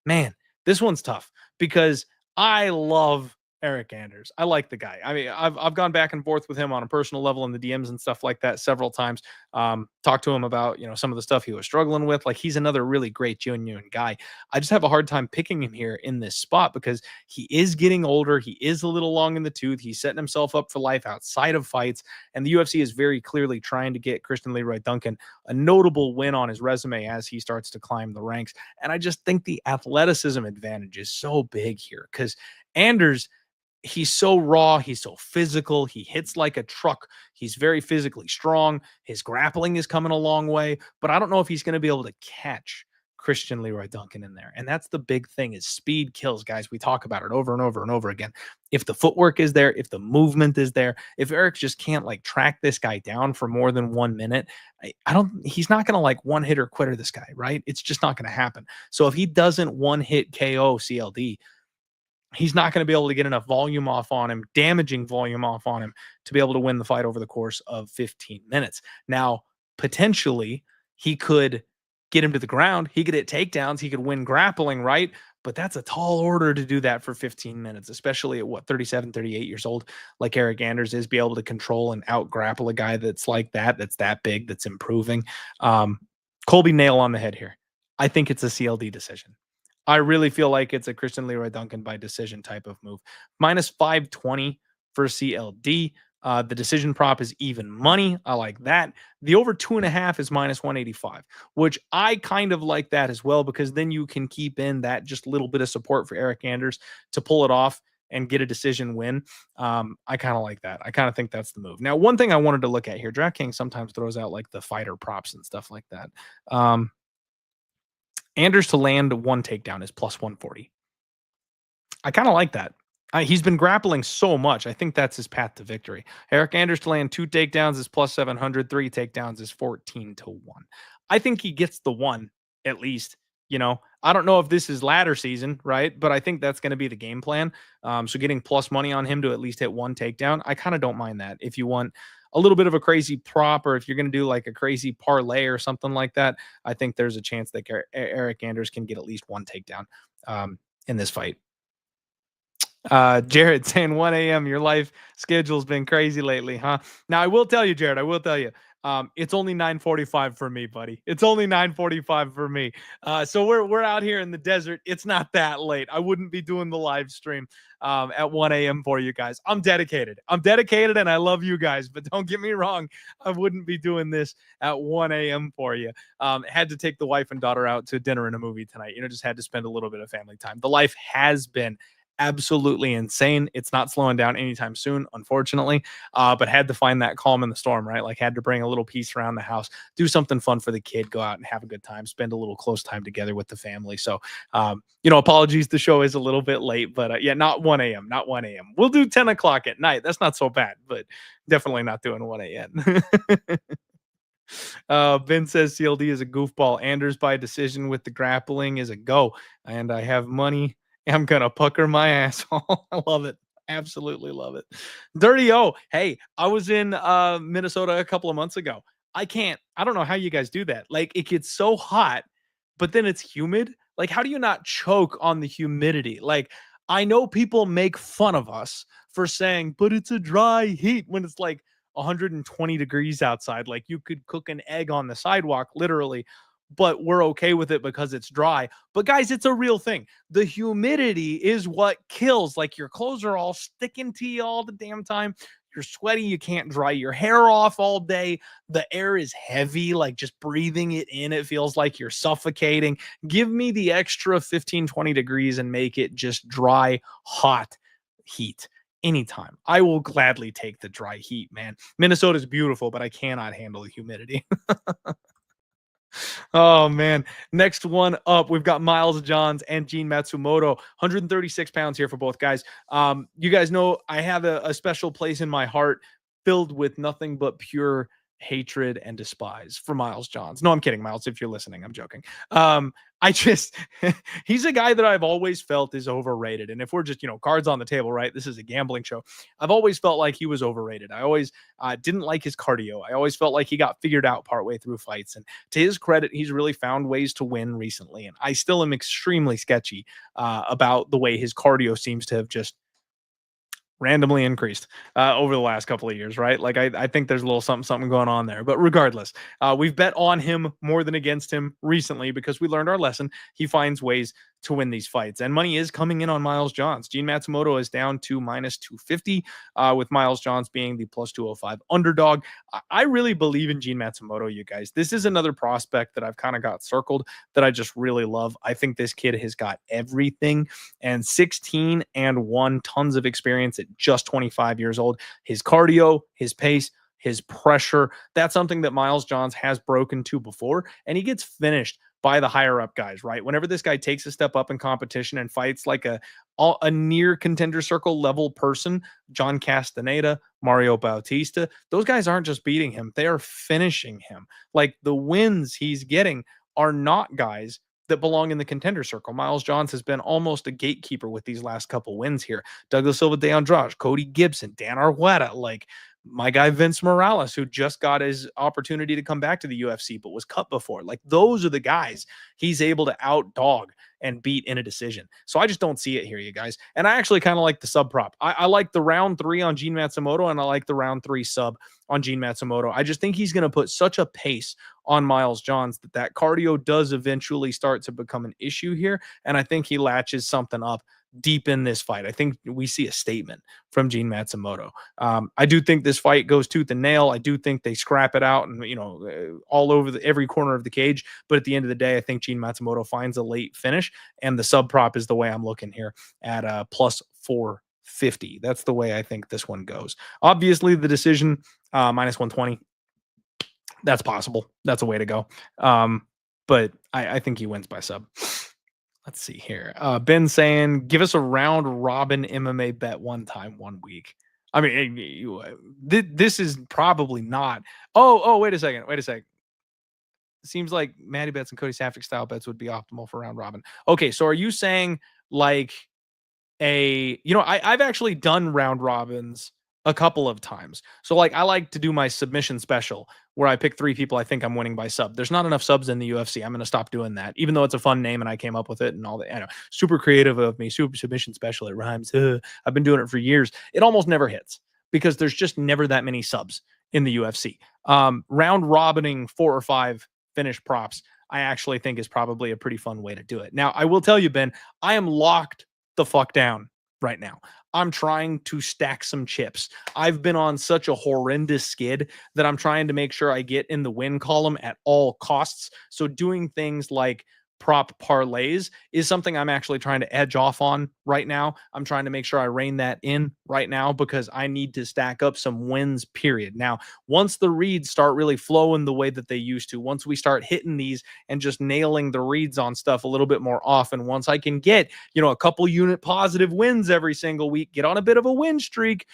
Man, this one's tough because I love Eric Anders. I like the guy. I mean, I've gone back and forth with him on a personal level in the DMs and stuff like that several times. Talked to him about, some of the stuff he was struggling with. Like, he's another really great, genuine guy. I just have a hard time picking him here in this spot because he is getting older. He is a little long in the tooth. He's setting himself up for life outside of fights. And the UFC is very clearly trying to get Christian Leroy Duncan a notable win on his resume as he starts to climb the ranks. And I just think the athleticism advantage is so big here because Anders, he's so raw. He's so physical. He hits like a truck. He's very physically strong. His grappling is coming a long way, but I don't know if he's going to be able to catch Christian Leroy Duncan in there. And that's the big thing is speed kills, guys. We talk about it over and over and over again. If the footwork is there, if the movement is there, if Eric just can't like track this guy down for more than 1 minute, he's not going to like one hitter quitter this guy, right? It's just not going to happen. So if he doesn't one hit KO CLD, he's not going to be able to get enough volume off on him, damaging volume off on him to be able to win the fight over the course of 15 minutes. Now, potentially, he could get him to the ground. He could hit takedowns. He could win grappling, right? But that's a tall order to do that for 15 minutes, especially at 37, 38 years old, like Eric Anders is, be able to control and out grapple a guy that's like that's that big, that's improving. Colby, nail on the head here. I think it's a CLD decision. I really feel like it's a Christian Leroy Duncan by decision type of move. Minus 520 for CLD. The decision prop is even money. I like that. The over 2.5 is minus 185, which I kind of like that as well, because then you can keep in that just little bit of support for Eric Anders to pull it off and get a decision win. I kind of like that. I kind of think that's the move. Now, one thing I wanted to look at here, DraftKings sometimes throws out like the fighter props and stuff like that. Anders to land 1 takedown is plus 140. I kind of like that. He's been grappling so much. I think that's his path to victory. Eric Anders to land 2 takedowns is plus 700. 3 takedowns is 14 to 1. I think he gets the 1 at least. You know, I don't know if this is ladder season, right? But I think that's going to be the game plan. So getting plus money on him to at least hit 1 takedown, I kind of don't mind that. If you want a little bit of a crazy prop, or if you're going to do like a crazy parlay or something like that, I think there's a chance that Eric Anders can get at least 1 takedown in this fight. Jared saying 1 a.m. Your life schedule's been crazy lately, huh? Now I will tell you, Jared, I will tell you, it's only 9:45 for me, buddy. It's only 9:45 for me. So we're out here in the desert. It's not that late. I wouldn't be doing the live stream at 1 a.m. for you guys. I'm dedicated, and I love you guys, but don't get me wrong, I wouldn't be doing this at 1 a.m. for you. Had to take the wife and daughter out to dinner and a movie tonight. Just had to spend a little bit of family time. The life has been absolutely insane. It's not slowing down anytime soon, unfortunately, but had to find that calm in the storm, right? Like had to bring a little peace around the house, do something fun for the kid, go out and have a good time, spend a little close time together with the family. So, apologies. The show is a little bit late, but yeah, not 1 a.m., not 1 a.m. We'll do 10 o'clock at night. That's not so bad, but definitely not doing 1 a.m. Ben says CLD is a goofball. Anders by decision with the grappling is a go. And I have money. I'm going to pucker my asshole. I love it. Absolutely love it. Dirty O. Hey, I was in Minnesota a couple of months ago. I don't know how you guys do that. Like it gets so hot, but then it's humid. Like, how do you not choke on the humidity? Like, I know people make fun of us for saying, but it's a dry heat when it's like 120 degrees outside. Like you could cook an egg on the sidewalk, literally, but we're okay with it because it's dry. But guys, it's a real thing. The humidity is what kills. Like your clothes are all sticking to you all the damn time. You're sweaty. You can't dry your hair off all day. The air is heavy, like just breathing it in. It feels like you're suffocating. Give me the extra 15, 20 degrees and make it just dry, hot heat. Anytime. I will gladly take the dry heat, man. Minnesota's beautiful, but I cannot handle the humidity. Oh, man. Next one up, we've got Miles Johns and Gene Matsumoto. 136 pounds here for both guys. You guys know I have a special place in my heart filled with nothing but pure hatred and despise for Miles Johns. No, I'm kidding, Miles. If you're listening, I'm joking. He's a guy that I've always felt is overrated. And if we're just, cards on the table, right? This is a gambling show. I've always felt like he was overrated. I always didn't like his cardio. I always felt like he got figured out partway through fights. And to his credit, he's really found ways to win recently. And I still am extremely sketchy about the way his cardio seems to have just randomly increased over the last couple of years, right? Like I think there's a little something going on there. But regardless, we've bet on him more than against him recently because we learned our lesson. He finds ways to win these fights, and money is coming in on Miles Johns. Gene Matsumoto is down to minus 250, with Miles Johns being the plus 205 underdog. I really believe in Gene Matsumoto, you guys. This is another prospect that I've kind of got circled that I just really love. I think this kid has got everything, and 16-1, tons of experience at just 25 years old. His cardio, his pace, his pressure, that's something that Miles Johns has broken to before, and he gets finished by the higher up guys, right? Whenever this guy takes a step up in competition and fights like a near contender circle level person, John Castaneda, Mario Bautista, those guys aren't just beating him, they are finishing him. Like the wins he's getting are not guys that belong in the contender circle. Miles Johns has been almost a gatekeeper with these last couple wins here. Douglas Silva de Andrade, Cody Gibson, Dan Argueta, like my guy Vince Morales, who just got his opportunity to come back to the UFC but was cut before. Like those are the guys he's able to outdog and beat in a decision. So I just don't see it here, you guys. And I actually kind of like the sub prop. I like the round 3 on Gene Matsumoto, and I like the round 3 sub on Gene Matsumoto. I just think he's going to put such a pace on Miles Johns that cardio does eventually start to become an issue here. And I think he latches something up deep in this fight. I think we see a statement from Gene Matsumoto. I do think this fight goes tooth and nail. I do think they scrap it out and, all over every corner of the cage. But at the end of the day, I think Gene Matsumoto finds a late finish, and the sub prop is the way I'm looking here at plus 450. That's the way I think this one goes. Obviously, the decision minus 120. That's possible. That's a way to go. But I think he wins by sub. Let's see here. Ben saying, give us a round robin MMA bet one time, 1 week. I mean, this is probably not. Oh, wait a second. Seems like Matty bets and Cody Safdie style bets would be optimal for round robin. Okay, so are you saying like I've actually done round robins a couple of times. So like I like to do my submission special where I pick 3 people I think I'm winning by sub. There's not enough subs in the UFC. I'm going to stop doing that, even though it's a fun name and I came up with it and all that. I know, super creative of me, super submission special. It rhymes. I've been doing it for years. It almost never hits because there's just never that many subs in the UFC. Round robining 4 or 5 finish props, I actually think is probably a pretty fun way to do it. Now, I will tell you, Ben, I am locked the fuck down right now. I'm trying to stack some chips. I've been on such a horrendous skid that I'm trying to make sure I get in the win column at all costs. So doing things like prop parlays is something I'm actually trying to edge off on right now. I'm trying to make sure I rein that in right now because I need to stack up some wins, period. Now, once the reads start really flowing the way that they used to, once we start hitting these and just nailing the reads on stuff a little bit more often, once I can get, a couple unit positive wins every single week, get on a bit of a win streak,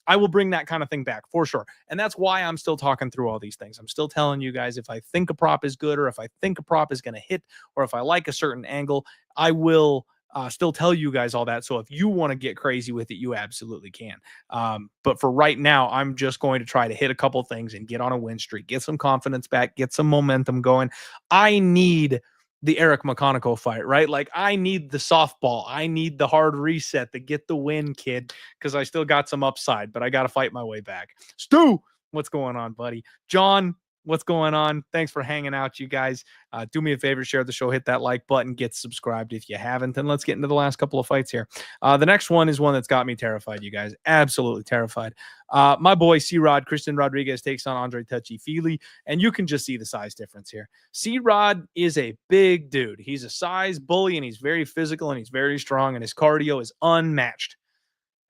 I will bring that kind of thing back for sure. And that's why I'm still talking through all these things. I'm still telling you guys, if I think a prop is good, or if I think a prop is going to hit, or if I like a certain angle, I will still tell you guys all that. So if you want to get crazy with it, you absolutely can. But for right now, I'm just going to try to hit a couple things and get on a win streak, get some confidence back, get some momentum going. I need the Eric McConico fight, right? Like I need the softball. I need the hard reset to get the win, kid, because I still got some upside, but I got to fight my way back. Stu, what's going on, buddy? John, what's going on? Thanks for hanging out, you guys. Do me a favor, share the show, hit that like button, get subscribed if you haven't, and let's get into the last couple of fights here. The next one is one that's got me terrified, you guys. Absolutely terrified. My boy C-Rod, Christian Rodriguez, takes on Andre Touchyfey, and you can just see the size difference here. C-Rod is a big dude. He's a size bully, and he's very physical, and he's very strong, and his cardio is unmatched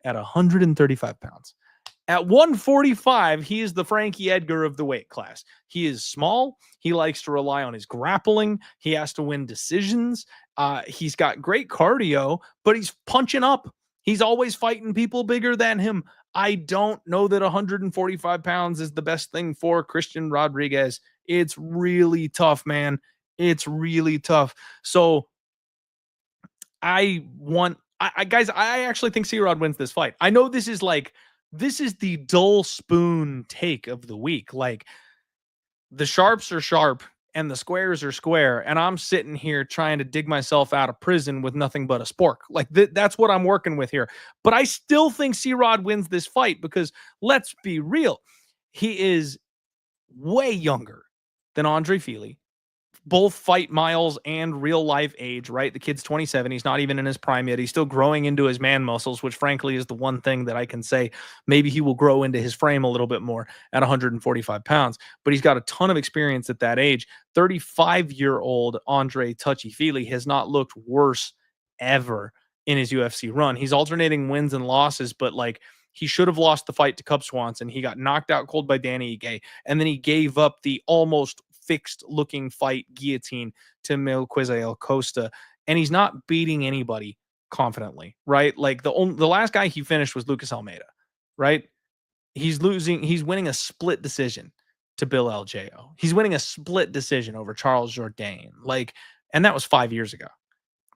at 135 pounds. At 145, he is the Frankie Edgar of the weight class. He is small. He likes to rely on his grappling. He has to win decisions. He's got great cardio, but he's punching up. He's always fighting people bigger than him. I don't know that 145 pounds is the best thing for Christian Rodriguez. It's really tough, man. It's really tough. So guys, I actually think C-Rod wins this fight. I know this is the dull spoon take of the week. Like the sharps are sharp and the squares are square. And I'm sitting here trying to dig myself out of prison with nothing but a spork. Like that's what I'm working with here. But I still think C-Rod wins this fight because let's be real. He is way younger than Andre Fili. Both fight miles and real life age, right? The kid's 27. He's not even in his prime yet. He's still growing into his man muscles, which frankly is the one thing that I can say maybe he will grow into his frame a little bit more at 145 pounds. But he's got a ton of experience at that age. 35-year-old Andre Touchyfey has not looked worse ever in his UFC run. He's alternating wins and losses, but he should have lost the fight to Cub Swanson. He got knocked out cold by Danny Ige, and then he gave up the almost fixed looking fight guillotine to Melquizael Costa, and he's not beating anybody confidently, right? Like the last guy he finished was Lucas Almeida, right? He's winning a split decision to Bill LJO. He's winning a split decision over Charles Jourdain. Like, and that was 5 years ago.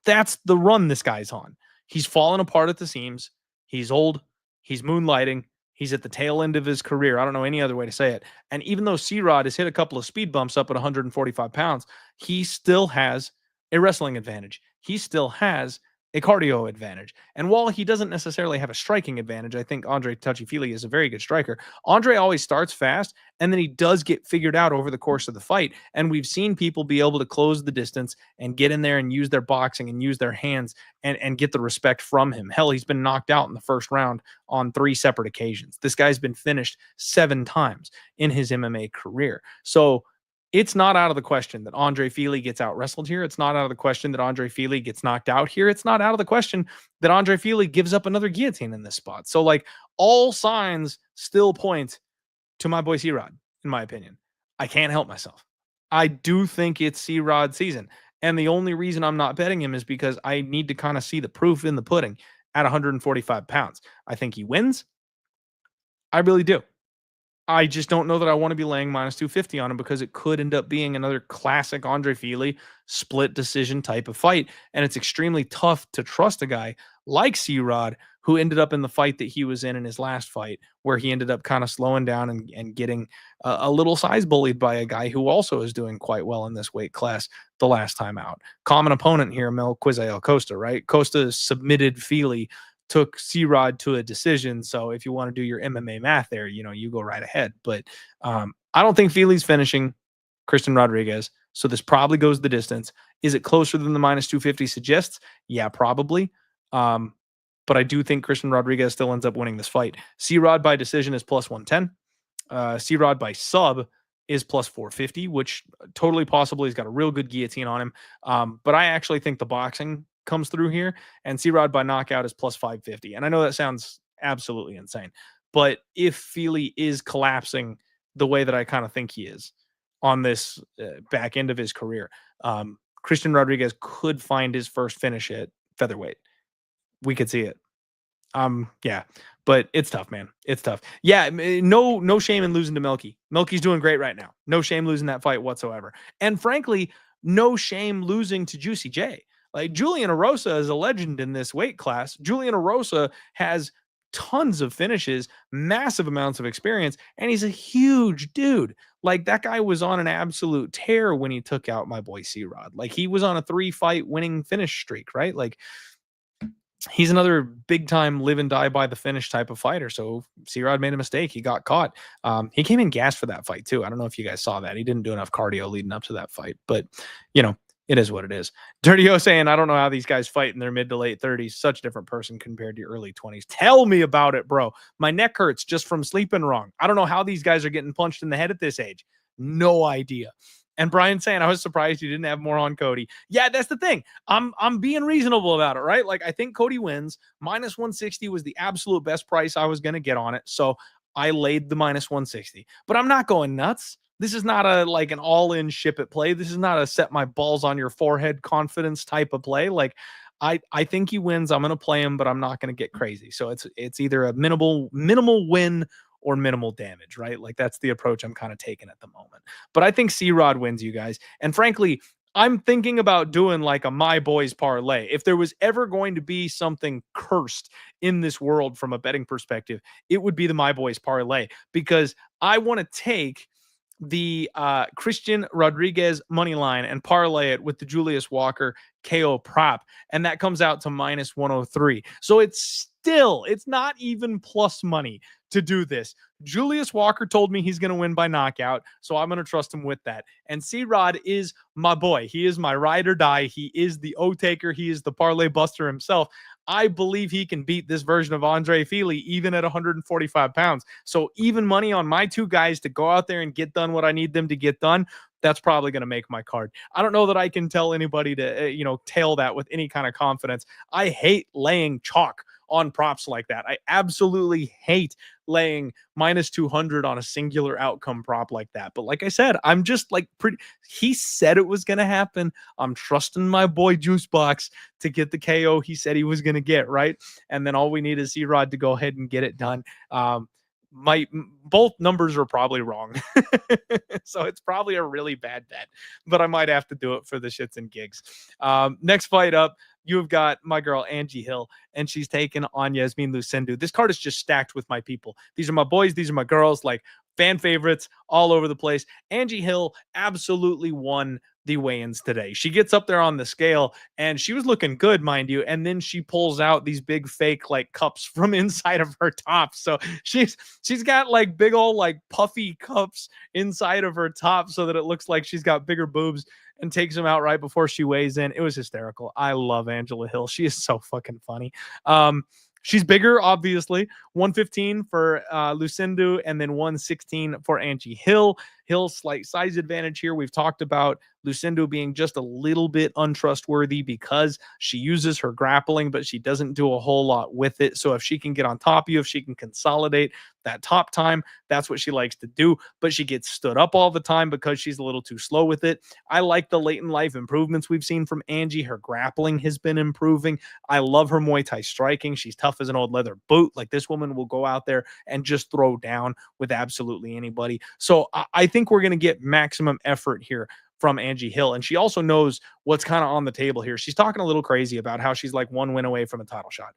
That's the run this guy's on. He's fallen apart at the seams. He's old. He's moonlighting. He's at the tail end of his career. I don't know any other way to say it. And even though C-Rod has hit a couple of speed bumps up at 145 pounds, he still has a wrestling advantage. He still has a cardio advantage. And while he doesn't necessarily have a striking advantage, I think Andre Touchyfey is a very good striker. Andre always starts fast, and then he does get figured out over the course of the fight. And we've seen people be able to close the distance and get in there and use their boxing and use their hands and get the respect from him. Hell, he's been knocked out in the first round on 3 separate occasions. This guy's been finished 7 times in his MMA career. So it's not out of the question that Andre Fili gets out wrestled here. It's not out of the question that Andre Fili gets knocked out here. It's not out of the question that Andre Fili gives up another guillotine in this spot. So, like, all signs still point to my boy C-Rod, in my opinion. I can't help myself. I do think it's C-Rod season. And the only reason I'm not betting him is because I need to kind of see the proof in the pudding at 145 pounds. I think he wins. I really do. I just don't know that I want to be laying minus 250 on him because it could end up being another classic Andre Fili split decision type of fight. And it's extremely tough to trust a guy like C-Rod, who ended up in the fight that he was in his last fight, where he ended up kind of slowing down and getting a little size bullied by a guy who also is doing quite well in this weight class the last time out. Common opponent here, Melquizael Costa, right? Costa submitted Fili, took C-Rod to a decision. So if you want to do your MMA math there, you go right ahead. But I don't think Fili's finishing Christian Rodriguez. So this probably goes the distance. Is it closer than the minus 250 suggests? Yeah, probably. But I do think Christian Rodriguez still ends up winning this fight. C-Rod by decision is plus 110. C-Rod by sub is plus 450, which totally possibly has got a real good guillotine on him. But I actually think the boxing comes through here, and C-Rod by knockout is plus 550. And I know that sounds absolutely insane, but if Fili is collapsing the way that I kind of think he is on this back end of his career, Christian Rodriguez could find his first finish at featherweight. We could see it. Yeah, but it's tough, man. It's tough. Yeah, no shame in losing to Melky. Melky's doing great right now. No shame losing that fight whatsoever. And frankly, no shame losing to Juicy J. Like, Julian Erosa is a legend in this weight class. Julian Erosa has tons of finishes, massive amounts of experience, and he's a huge dude. Like, that guy was on an absolute tear when he took out my boy C-Rod. Like, he was on a 3-fight winning finish streak, right? Like, he's another big time live and die by the finish type of fighter. So C-Rod made a mistake. He got caught. He came in gassed for that fight too. I don't know if you guys saw that. He didn't do enough cardio leading up to that fight, but it is what it is. Dirty O saying, I don't know how these guys fight in their mid to late 30s. Such a different person compared to your early 20s. Tell me about it, bro. My neck hurts just from sleeping wrong. I don't know how these guys are getting punched in the head at this age. No idea. And Brian saying, I was surprised you didn't have more on Cody. Yeah, that's the thing. I'm being reasonable about it, right? Like, I think Cody wins. Minus 160 was the absolute best price I was going to get on it. So I laid the minus 160. But I'm not going nuts. This is not an all-in ship it play. This is not a set my balls on your forehead confidence type of play. Like, I think he wins. I'm going to play him, but I'm not going to get crazy. So it's either a minimal win or minimal damage, right? Like, that's the approach I'm kind of taking at the moment. But I think C-Rod wins, you guys. And frankly, I'm thinking about doing like a My Boys parlay. If there was ever going to be something cursed in this world from a betting perspective, it would be the My Boys parlay, because I want to take the Christian Rodriguez money line and parlay it with the Julius Walker KO prop, and that comes out to minus 103. So it's not even plus money to do this. Julius Walker told me he's going to win by knockout, so I'm going to trust him with that. And C-Rod is my boy. He is my ride or die. He is the O-taker. He is the parlay buster himself. I believe he can beat this version of Andre Fili even at 145 pounds. So even money on my two guys to go out there and get done what I need them to get done, that's probably going to make my card. I don't know that I can tell anybody to, tail that with any kind of confidence. I hate laying chalk on props like that. I absolutely hate laying minus 200 on a singular outcome prop like that. But like I said, I'm just like he said it was going to happen. I'm trusting my boy Juicebox to get the KO he said he was going to get, right? And then all we need is C-Rod to go ahead and get it done. Both numbers are probably wrong. So it's probably a really bad bet, but I might have to do it for the shits and gigs. Next fight up, you've got my girl Angie Hill, and she's taken on Yasmin Lucindo. This card is just stacked with my people. These are my boys, these are my girls, like fan favorites all over the place. Angie Hill absolutely won the weigh-ins today. She gets up there on the scale and she was looking good, mind you, and then she pulls out these big fake like cups from inside of her top. So she's got like big old like puffy cups inside of her top so that it looks like she's got bigger boobs, and takes them out right before she weighs in. It was hysterical. I love Angela Hill. She is so fucking funny. She's bigger, obviously. 115 for Lucindo, and then 116 for Angie Hill. Hill's slight size advantage here. We've talked about Lucindo being just a little bit untrustworthy because she uses her grappling, but she doesn't do a whole lot with it. So if she can get on top of you, if she can consolidate that top time, that's what she likes to do. But she gets stood up all the time because she's a little too slow with it. I like the late in life improvements we've seen from Angie. Her grappling has been improving. I love her Muay Thai striking. She's tough as an old leather boot. Like, this woman will go out there and just throw down with absolutely anybody. So I think we're going to get maximum effort here from Angie Hill. And she also knows what's kind of on the table here. She's talking a little crazy about how she's like one win away from a title shot.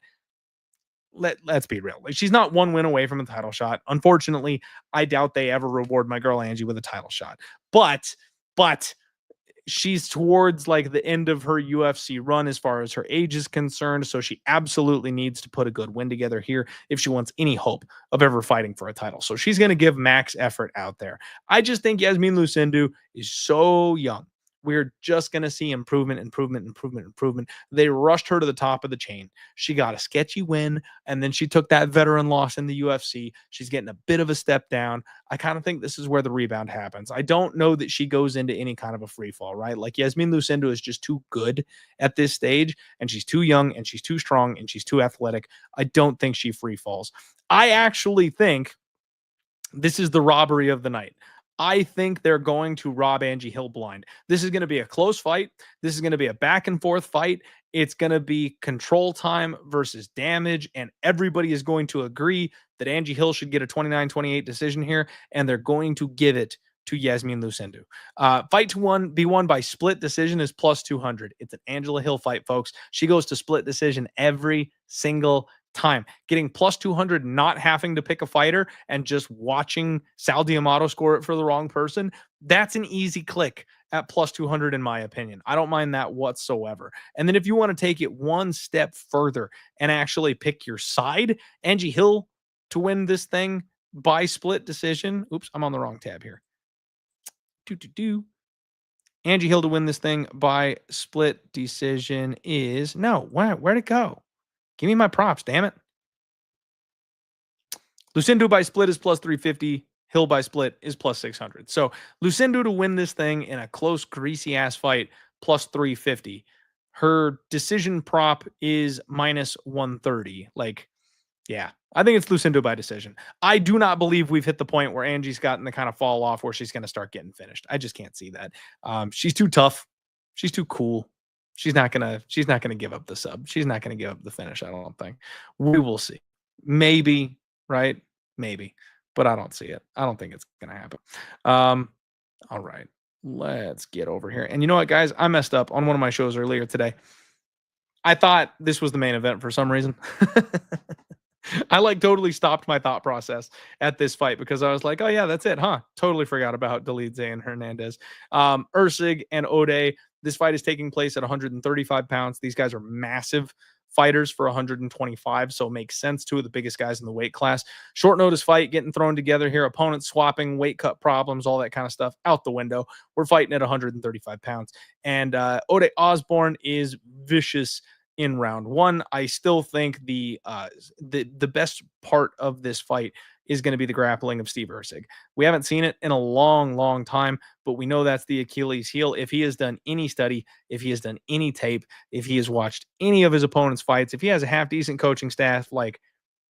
Let's be real. Like, she's not one win away from a title shot. Unfortunately, I doubt they ever reward my girl Angie with a title shot. But she's towards like the end of her UFC run as far as her age is concerned. So she absolutely needs to put a good win together here if she wants any hope of ever fighting for a title. So she's going to give max effort out there. I just think Yasmin Lucindo is so young. We're just going to see improvement. They rushed her to the top of the chain. She got a sketchy win, and then she took that veteran loss in the UFC. She's getting a bit of a step down. I kind of think this is where the rebound happens. I don't know that she goes into any kind of a free fall, right? Like, Yasmin Lucindo is just too good at this stage, and she's too young, and she's too strong, and she's too athletic. I don't think she free falls. I actually think this is the robbery of the night. I think they're going to rob Angie Hill blind. This is going to be a close fight. This is going to be a back and forth fight. It's going to be control time versus damage, and everybody is going to agree that Angie Hill should get a 29-28 decision here, and they're going to give it to Yasmin Lucindo. Fight to be won by split decision is plus 200. It's an Angela Hill fight, folks. She goes to split decision every single time. Getting plus 200, not having to pick a fighter and just watching Sal D'Amato score it for the wrong person, that's an easy click at plus 200 in my opinion. I don't mind that whatsoever. And then if you want to take it one step further and actually pick your side, Angie Hill to win this thing by split decision. Oops, I'm on the wrong tab here. Angie Hill to win this thing by split decision is where'd it go? Give me my props, damn it. Lucindo by split is plus 350. Hill by split is plus 600. So Lucindo to win this thing in a close, greasy-ass fight, plus 350. Her decision prop is minus 130. Like, yeah, I think it's Lucindo by decision. I do not believe we've hit the point where Angie's gotten the kind of fall off where she's going to start getting finished. I just can't see that. She's too tough. She's too cool. She's not gonna give up the sub. She's not gonna give up the finish. I don't think. We will see. Maybe, right? Maybe, but I don't see it. I don't think it's gonna happen. All right, let's get over here. And you know what, guys? I messed up on one of my shows earlier today. I thought this was the main event for some reason. I like totally stopped my thought process at this fight because I was like, oh yeah, that's it, huh? Totally forgot about Dolidze and Fernandez. Ersig and Ode. This fight is taking place at 135 pounds. These guys are massive fighters for 125, so it makes sense. Two of the biggest guys in the weight class. Short notice fight getting thrown together here. Opponents swapping, weight cut problems, all that kind of stuff out the window. We're fighting at 135 pounds. And Ode Osborne is vicious in round one. I still think the best part of this fight is going to be the grappling of Steve Ersig. We haven't seen it in a long, long time, but we know that's the Achilles heel. If he has done any study, if he has done any tape, if he has watched any of his opponent's fights, if he has a half decent coaching staff, like,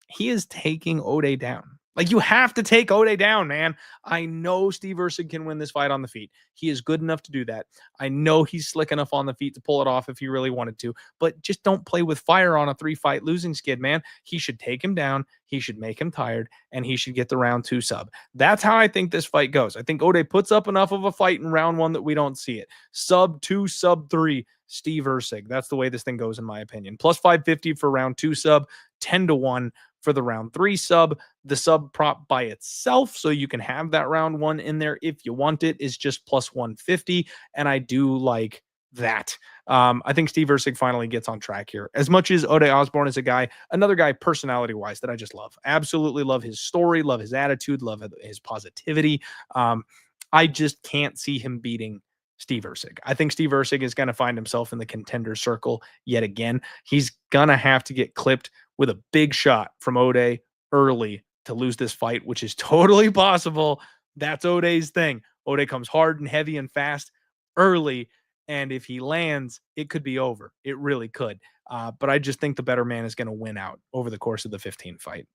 he is taking Ode down. Like, you have to take Ode down, man. I know Steve Ersig can win this fight on the feet. He is good enough to do that. I know he's slick enough on the feet to pull it off if he really wanted to, but just don't play with fire on a 3-fight losing skid, man. He should take him down. He should make him tired, and he should get the round 2 sub. That's how I think this fight goes. I think Ode puts up enough of a fight in round 1 that we don't see it. Sub 2, sub 3, Steve Ersig. That's the way this thing goes, in my opinion. Plus 550 for round 2 sub, 10-1 for the round 3 sub. The sub prop by itself, so you can have that round 1 in there if you want it, is just plus 150, and I do like that. I think Steve Ersig finally gets on track here. As much as Ode Osborne is a guy, another guy personality-wise that I just love. Absolutely love his story, love his attitude, love his positivity. I just can't see him beating Steve Ersig. I think Steve Ersig is going to find himself in the contender circle yet again. He's going to have to get clipped with a big shot from Ode early to lose this fight, which is totally possible. That's Ode's thing. Ode comes hard and heavy and fast early, and if he lands, it could be over. It really could. But I just think the better man is going to win out over the course of the 15 fight.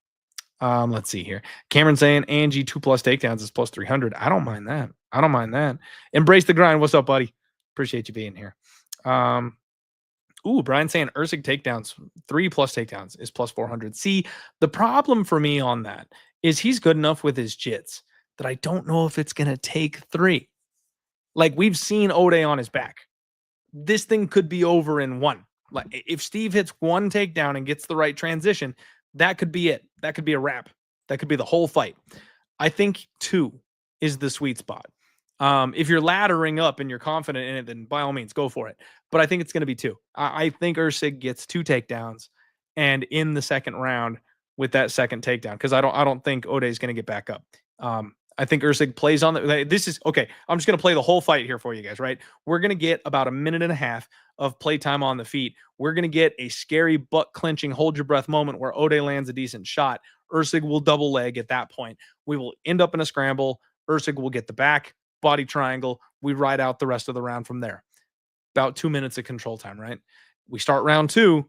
Let's see here. Cameron saying Angie 2+ takedowns is plus 300. I don't mind that. I don't mind that. Embrace the grind. What's up, buddy? Appreciate you being here. Brian saying Ersig takedowns, 3+ takedowns is plus 400. See, the problem for me on that is he's good enough with his jits that I don't know if it's going to take 3. Like, we've seen Ode on his back. This thing could be over in 1. Like, if Steve hits 1 takedown and gets the right transition, that could be it. That could be a wrap. That could be the whole fight. I think 2 is the sweet spot. If you're laddering up and you're confident in it, then by all means, go for it. But I think it's going to be 2. I think Ersig gets 2 takedowns, and in the second round with that second takedown, because I don't think Ode is going to get back up. I think Ersig plays on the. This is okay. I'm just going to play the whole fight here for you guys, right? We're going to get about a minute and a half of playtime on the feet. We're going to get a scary butt clenching, hold your breath moment where Ode lands a decent shot. Ersig will double leg at that point. We will end up in a scramble. Ersig will get the back, body triangle. We ride out the rest of the round from there. About 2 minutes of control time, right? We start round 2.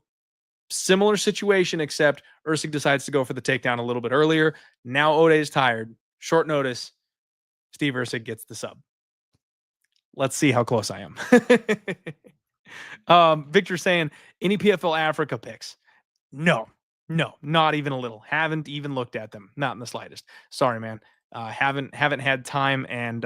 Similar situation, except Ersig decides to go for the takedown a little bit earlier. Now Ode is tired. Short notice. Steve Ersig gets the sub. Let's see how close I am. Victor saying, any PFL Africa picks? No, not even a little. Haven't even looked at them. Not in the slightest. Sorry, man. Haven't had time, and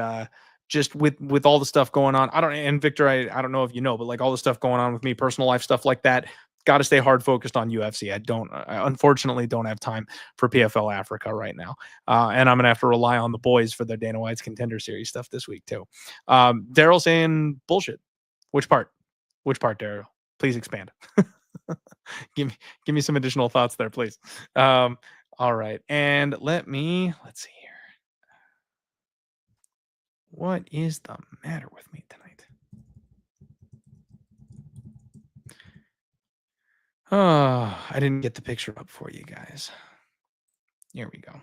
just with all the stuff going on. And Victor, I don't know if you know, but like all the stuff going on with me, personal life stuff like that, got to stay hard focused on UFC. I unfortunately don't have time for PFL Africa right now. And I'm going to have to rely on the boys for their Dana White's Contender Series stuff this week too. Daryl saying bullshit. Which part, Daryl? Please expand. Give me some additional thoughts there, please. All right. And let's see here. What is the matter with me tonight? Oh, I didn't get the picture up for you guys. Here we go.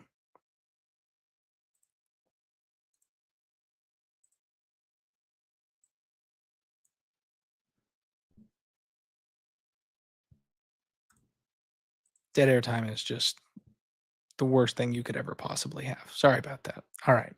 Dead air time is just the worst thing you could ever possibly have. Sorry about that. All right.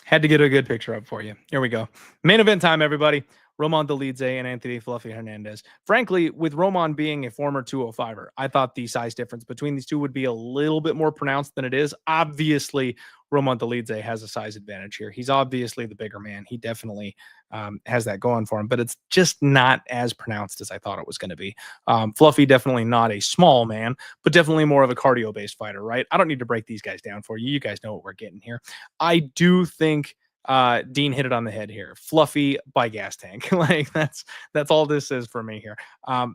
Had to get a good picture up for you. Here we go. Main event time, everybody. Roman Dolidze and Anthony Fluffy Hernandez. Frankly, with Roman being a former 205er, I thought the size difference between these two would be a little bit more pronounced than it is. Obviously, Roman Dolidze has a size advantage here. He's obviously the bigger man. He definitely has that going for him, but it's just not as pronounced as I thought it was going to be. Fluffy, definitely not a small man, but definitely more of a cardio-based fighter, right? I don't need to break these guys down for you. You guys know what we're getting here. I do think Dean hit it on the head here. Fluffy by gas tank. Like that's all this is for me here.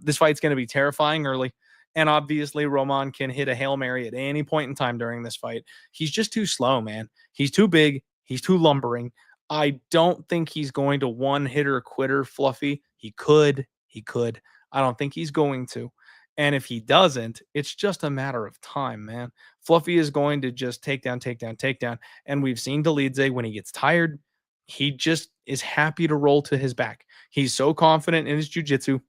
This fight's going to be terrifying early. And obviously Roman can hit a Hail Mary at any point in time during this fight. He's just too slow, man. He's too big. He's too lumbering. I don't think he's going to one-hitter quitter Fluffy. He could. I don't think he's going to. And if he doesn't, it's just a matter of time, man. Fluffy is going to just take down, take down, take down. And we've seen Dolidze when he gets tired, he just is happy to roll to his back. He's so confident in his jiu-jitsu.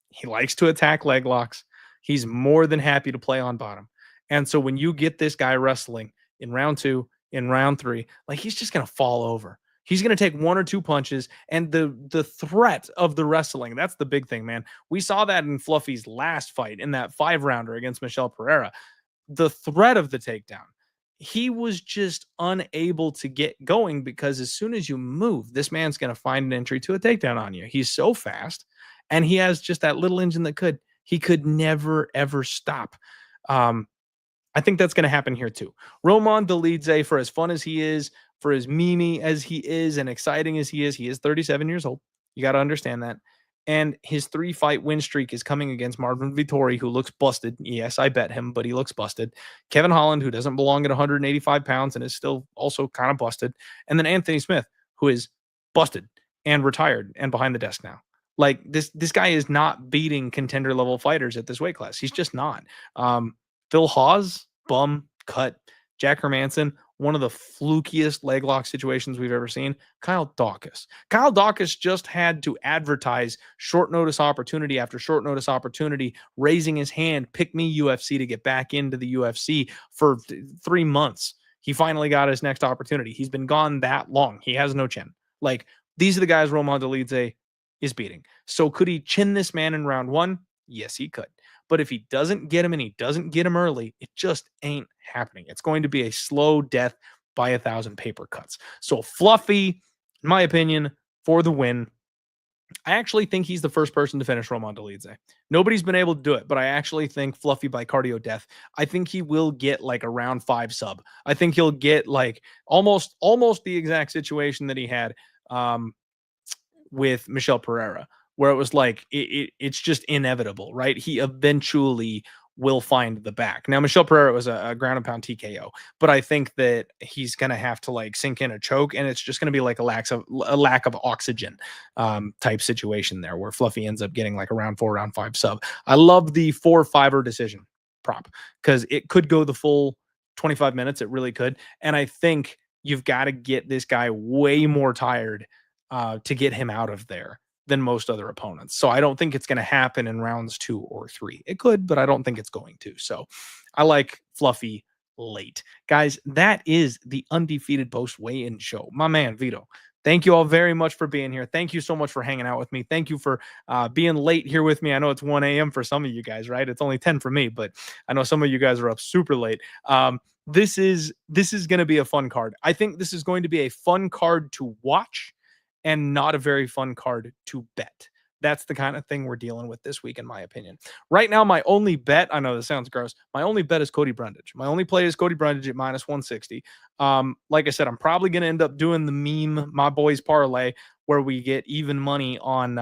He likes to attack leg locks. He's more than happy to play on bottom. And so when you get this guy wrestling in round 2, in round 3, like he's just going to fall over. He's going to take 1 or 2 punches, and the threat of the wrestling, that's the big thing, man. We saw that in Fluffy's last fight in that 5-rounder against Michel Pereira. The threat of the takedown, he was just unable to get going because as soon as you move, this man's going to find an entry to a takedown on you. He's so fast, and he has just that little engine that he could never ever stop. I think that's going to happen here too. Roman Dolidze, for as fun as he is, for as memey as he is, and exciting as he is 37 years old. You got to understand that. And his 3-fight win streak is coming against Marvin Vittori, who looks busted. Yes, I bet him, but he looks busted. Kevin Holland, who doesn't belong at 185 pounds and is still also kind of busted. And then Anthony Smith, who is busted and retired and behind the desk now. Like this guy is not beating contender level fighters at this weight class. He's just not. Phil Hawes, bum, cut. Jack Hermanson, one of the flukiest leg lock situations we've ever seen. Kyle Dawkins. Kyle Dawkins just had to advertise short notice opportunity after short notice opportunity, raising his hand, pick me UFC to get back into the UFC for 3 months. He finally got his next opportunity. He's been gone that long. He has no chin. Like, these are the guys Roman Dolidze is beating. So could he chin this man in round 1? Yes, he could. But if he doesn't get him and he doesn't get him early, it just ain't happening. It's going to be a slow death by 1,000 paper cuts. So Fluffy, in my opinion, for the win. I actually think he's the first person to finish Roman Dolidze. Nobody's been able to do it, but I actually think Fluffy by cardio death. I think he will get like a round 5 sub. I think he'll get like almost the exact situation that he had with Michel Pereira, where it was like it's just inevitable, right? He eventually will find the back. Now, Michel Pereira was a ground and pound TKO, but I think that he's going to have to like sink in a choke, and it's just going to be like a lack of oxygen type situation there, where Fluffy ends up getting like a round 4, round 5 sub. I love the 4-5er decision prop because it could go the full 25 minutes. It really could. And I think you've got to get this guy way more tired to get him out of there than most other opponents. So I don't think it's going to happen in rounds 2 or 3. It could, but I don't think it's going to. So I like Fluffy late. Guys, that is the Undefeated Post weigh-in show. My man, Vito. Thank you all very much for being here. Thank you so much for hanging out with me. Thank you for being late here with me. I know it's 1 a.m. for some of you guys, right? It's only 10 for me, but I know some of you guys are up super late. This is going to be a fun card. I think this is going to be a fun card to watch and not a very fun card to bet. That's the kind of thing we're dealing with this week, in my opinion. Right now, my only bet, I know this sounds gross, my only bet is Cody Brundage. My only play is Cody Brundage at minus 160. Like I said, I'm probably going to end up doing the meme, my boys parlay, where we get even money on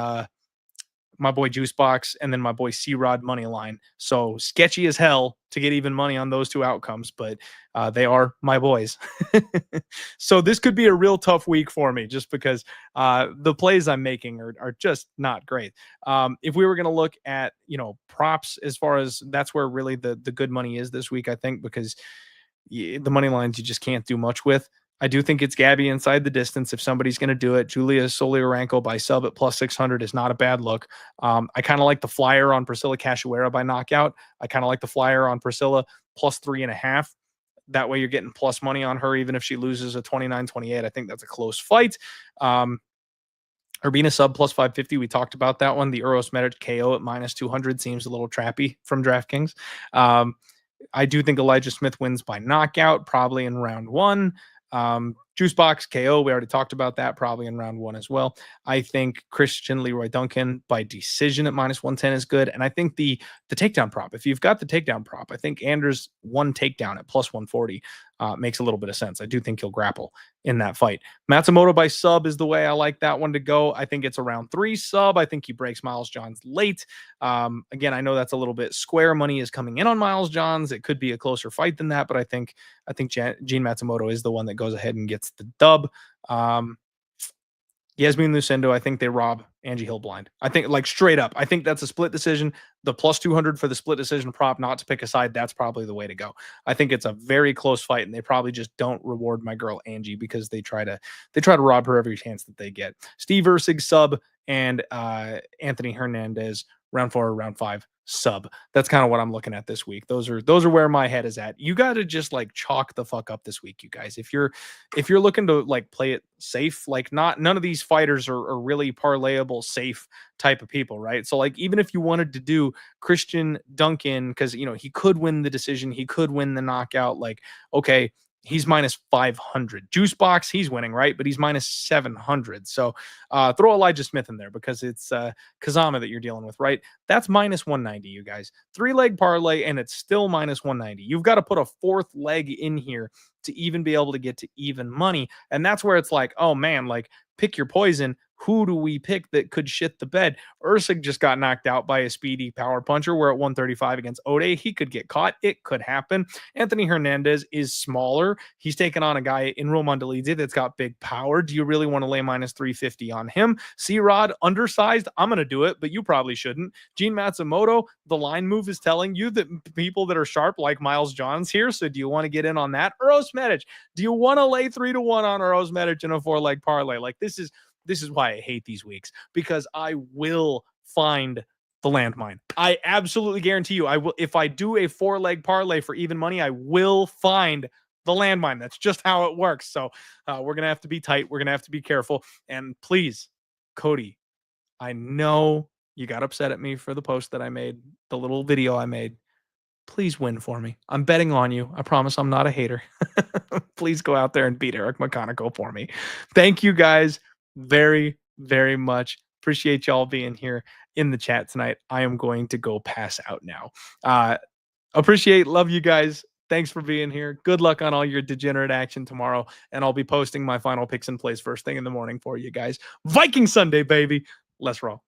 my boy Juicebox and then my boy C-Rod money line. So sketchy as hell to get even money on those 2 outcomes, but they are my boys. So this could be a real tough week for me just because the plays I'm making are just not great. If we were going to look at, props, as far as that's where really the good money is this week, I think, because the money lines you just can't do much with. I do think it's Gabby inside the distance if somebody's going to do it. Julia Soliorenko by sub at plus 600 is not a bad look. I kind of like the flyer on Priscilla Cashewer by knockout. I kind of like the flyer on Priscilla plus 3.5. That way you're getting plus money on her, even if she loses a 29-28. I think that's a close fight. Urbina sub plus 550. We talked about that one. The Uros Medic KO at minus 200 seems a little trappy from DraftKings. I do think Elijah Smith wins by knockout, probably in round 1. Juicebox KO, we already talked about that, probably in round 1 as well. I think Christian Leroy Duncan by decision at minus 110 is good. And I think the takedown prop, if you've got the takedown prop, I think Anders 1 takedown at plus 140 makes a little bit of sense. I do think he'll grapple in that fight. Matsumoto by sub is the way I like that one to go. I think it's a round 3 sub. I think he breaks Miles Johns late. Again, I know that's a little bit square money is coming in on Miles Johns. It could be a closer fight than that, but I think Gene Matsumoto is the one that goes ahead and gets the dub. Yasmin Lucindo, I think they rob Angie Hill blind. I think, like, straight up. I think that's a split decision. The plus 200 for the split decision prop, not to pick a side, that's probably the way to go. I think it's a very close fight, and they probably just don't reward my girl Angie because they try to rob her every chance that they get. Steve Ersig sub and Anthony Hernandez round 4 or round 5 sub. That's kind of what I'm looking at this week. Those are where my head is at. You got to just like chalk the fuck up this week, you guys. If you're looking to like play it safe, like none of these fighters are really parlayable safe type of people, right? So like even if you wanted to do Christian Duncan, because he could win the decision, he could win the knockout, like, okay, he's minus 500. Juice box, he's winning, right? But he's minus 700. So throw Elijah Smith in there because it's Kazama that you're dealing with, right? That's minus 190, you guys. 3-leg parlay, and it's still minus 190. You've got to put a 4th leg in here to even be able to get to even money. And that's where it's like, oh man, like pick your poison. Who do we pick that could shit the bed? Ersig just got knocked out by a speedy power puncher. We're at 135 against Ode. He could get caught. It could happen. Anthony Hernandez is smaller. He's taken on a guy in Roman Dolidze that's got big power. Do you really want to lay minus 350 on him? C-Rod, undersized. I'm going to do it, but you probably shouldn't. Gene Matsumoto, the line move is telling you that people that are sharp like Miles Johns here. So do you want to get in on that? Uros Medic, do you want to lay 3-1 on Uros Medic in a 4-leg parlay? Like this is why I hate these weeks, because I will find the landmine. I absolutely guarantee you I will. If I do a 4-leg parlay for even money, I will find the landmine. That's just how it works. So we're going to have to be tight. We're going to have to be careful. And please, Cody, I know you got upset at me for the post that I made, the little video I made. Please win for me. I'm betting on you. I promise I'm not a hater. Please go out there and beat Eric McConico for me. Thank you guys very, very much. Appreciate y'all being here in the chat tonight. I am going to go pass out now. Love you guys. Thanks for being here. Good luck on all your degenerate action tomorrow. And I'll be posting my final picks and plays first thing in the morning for you guys. Viking Sunday, baby. Let's roll.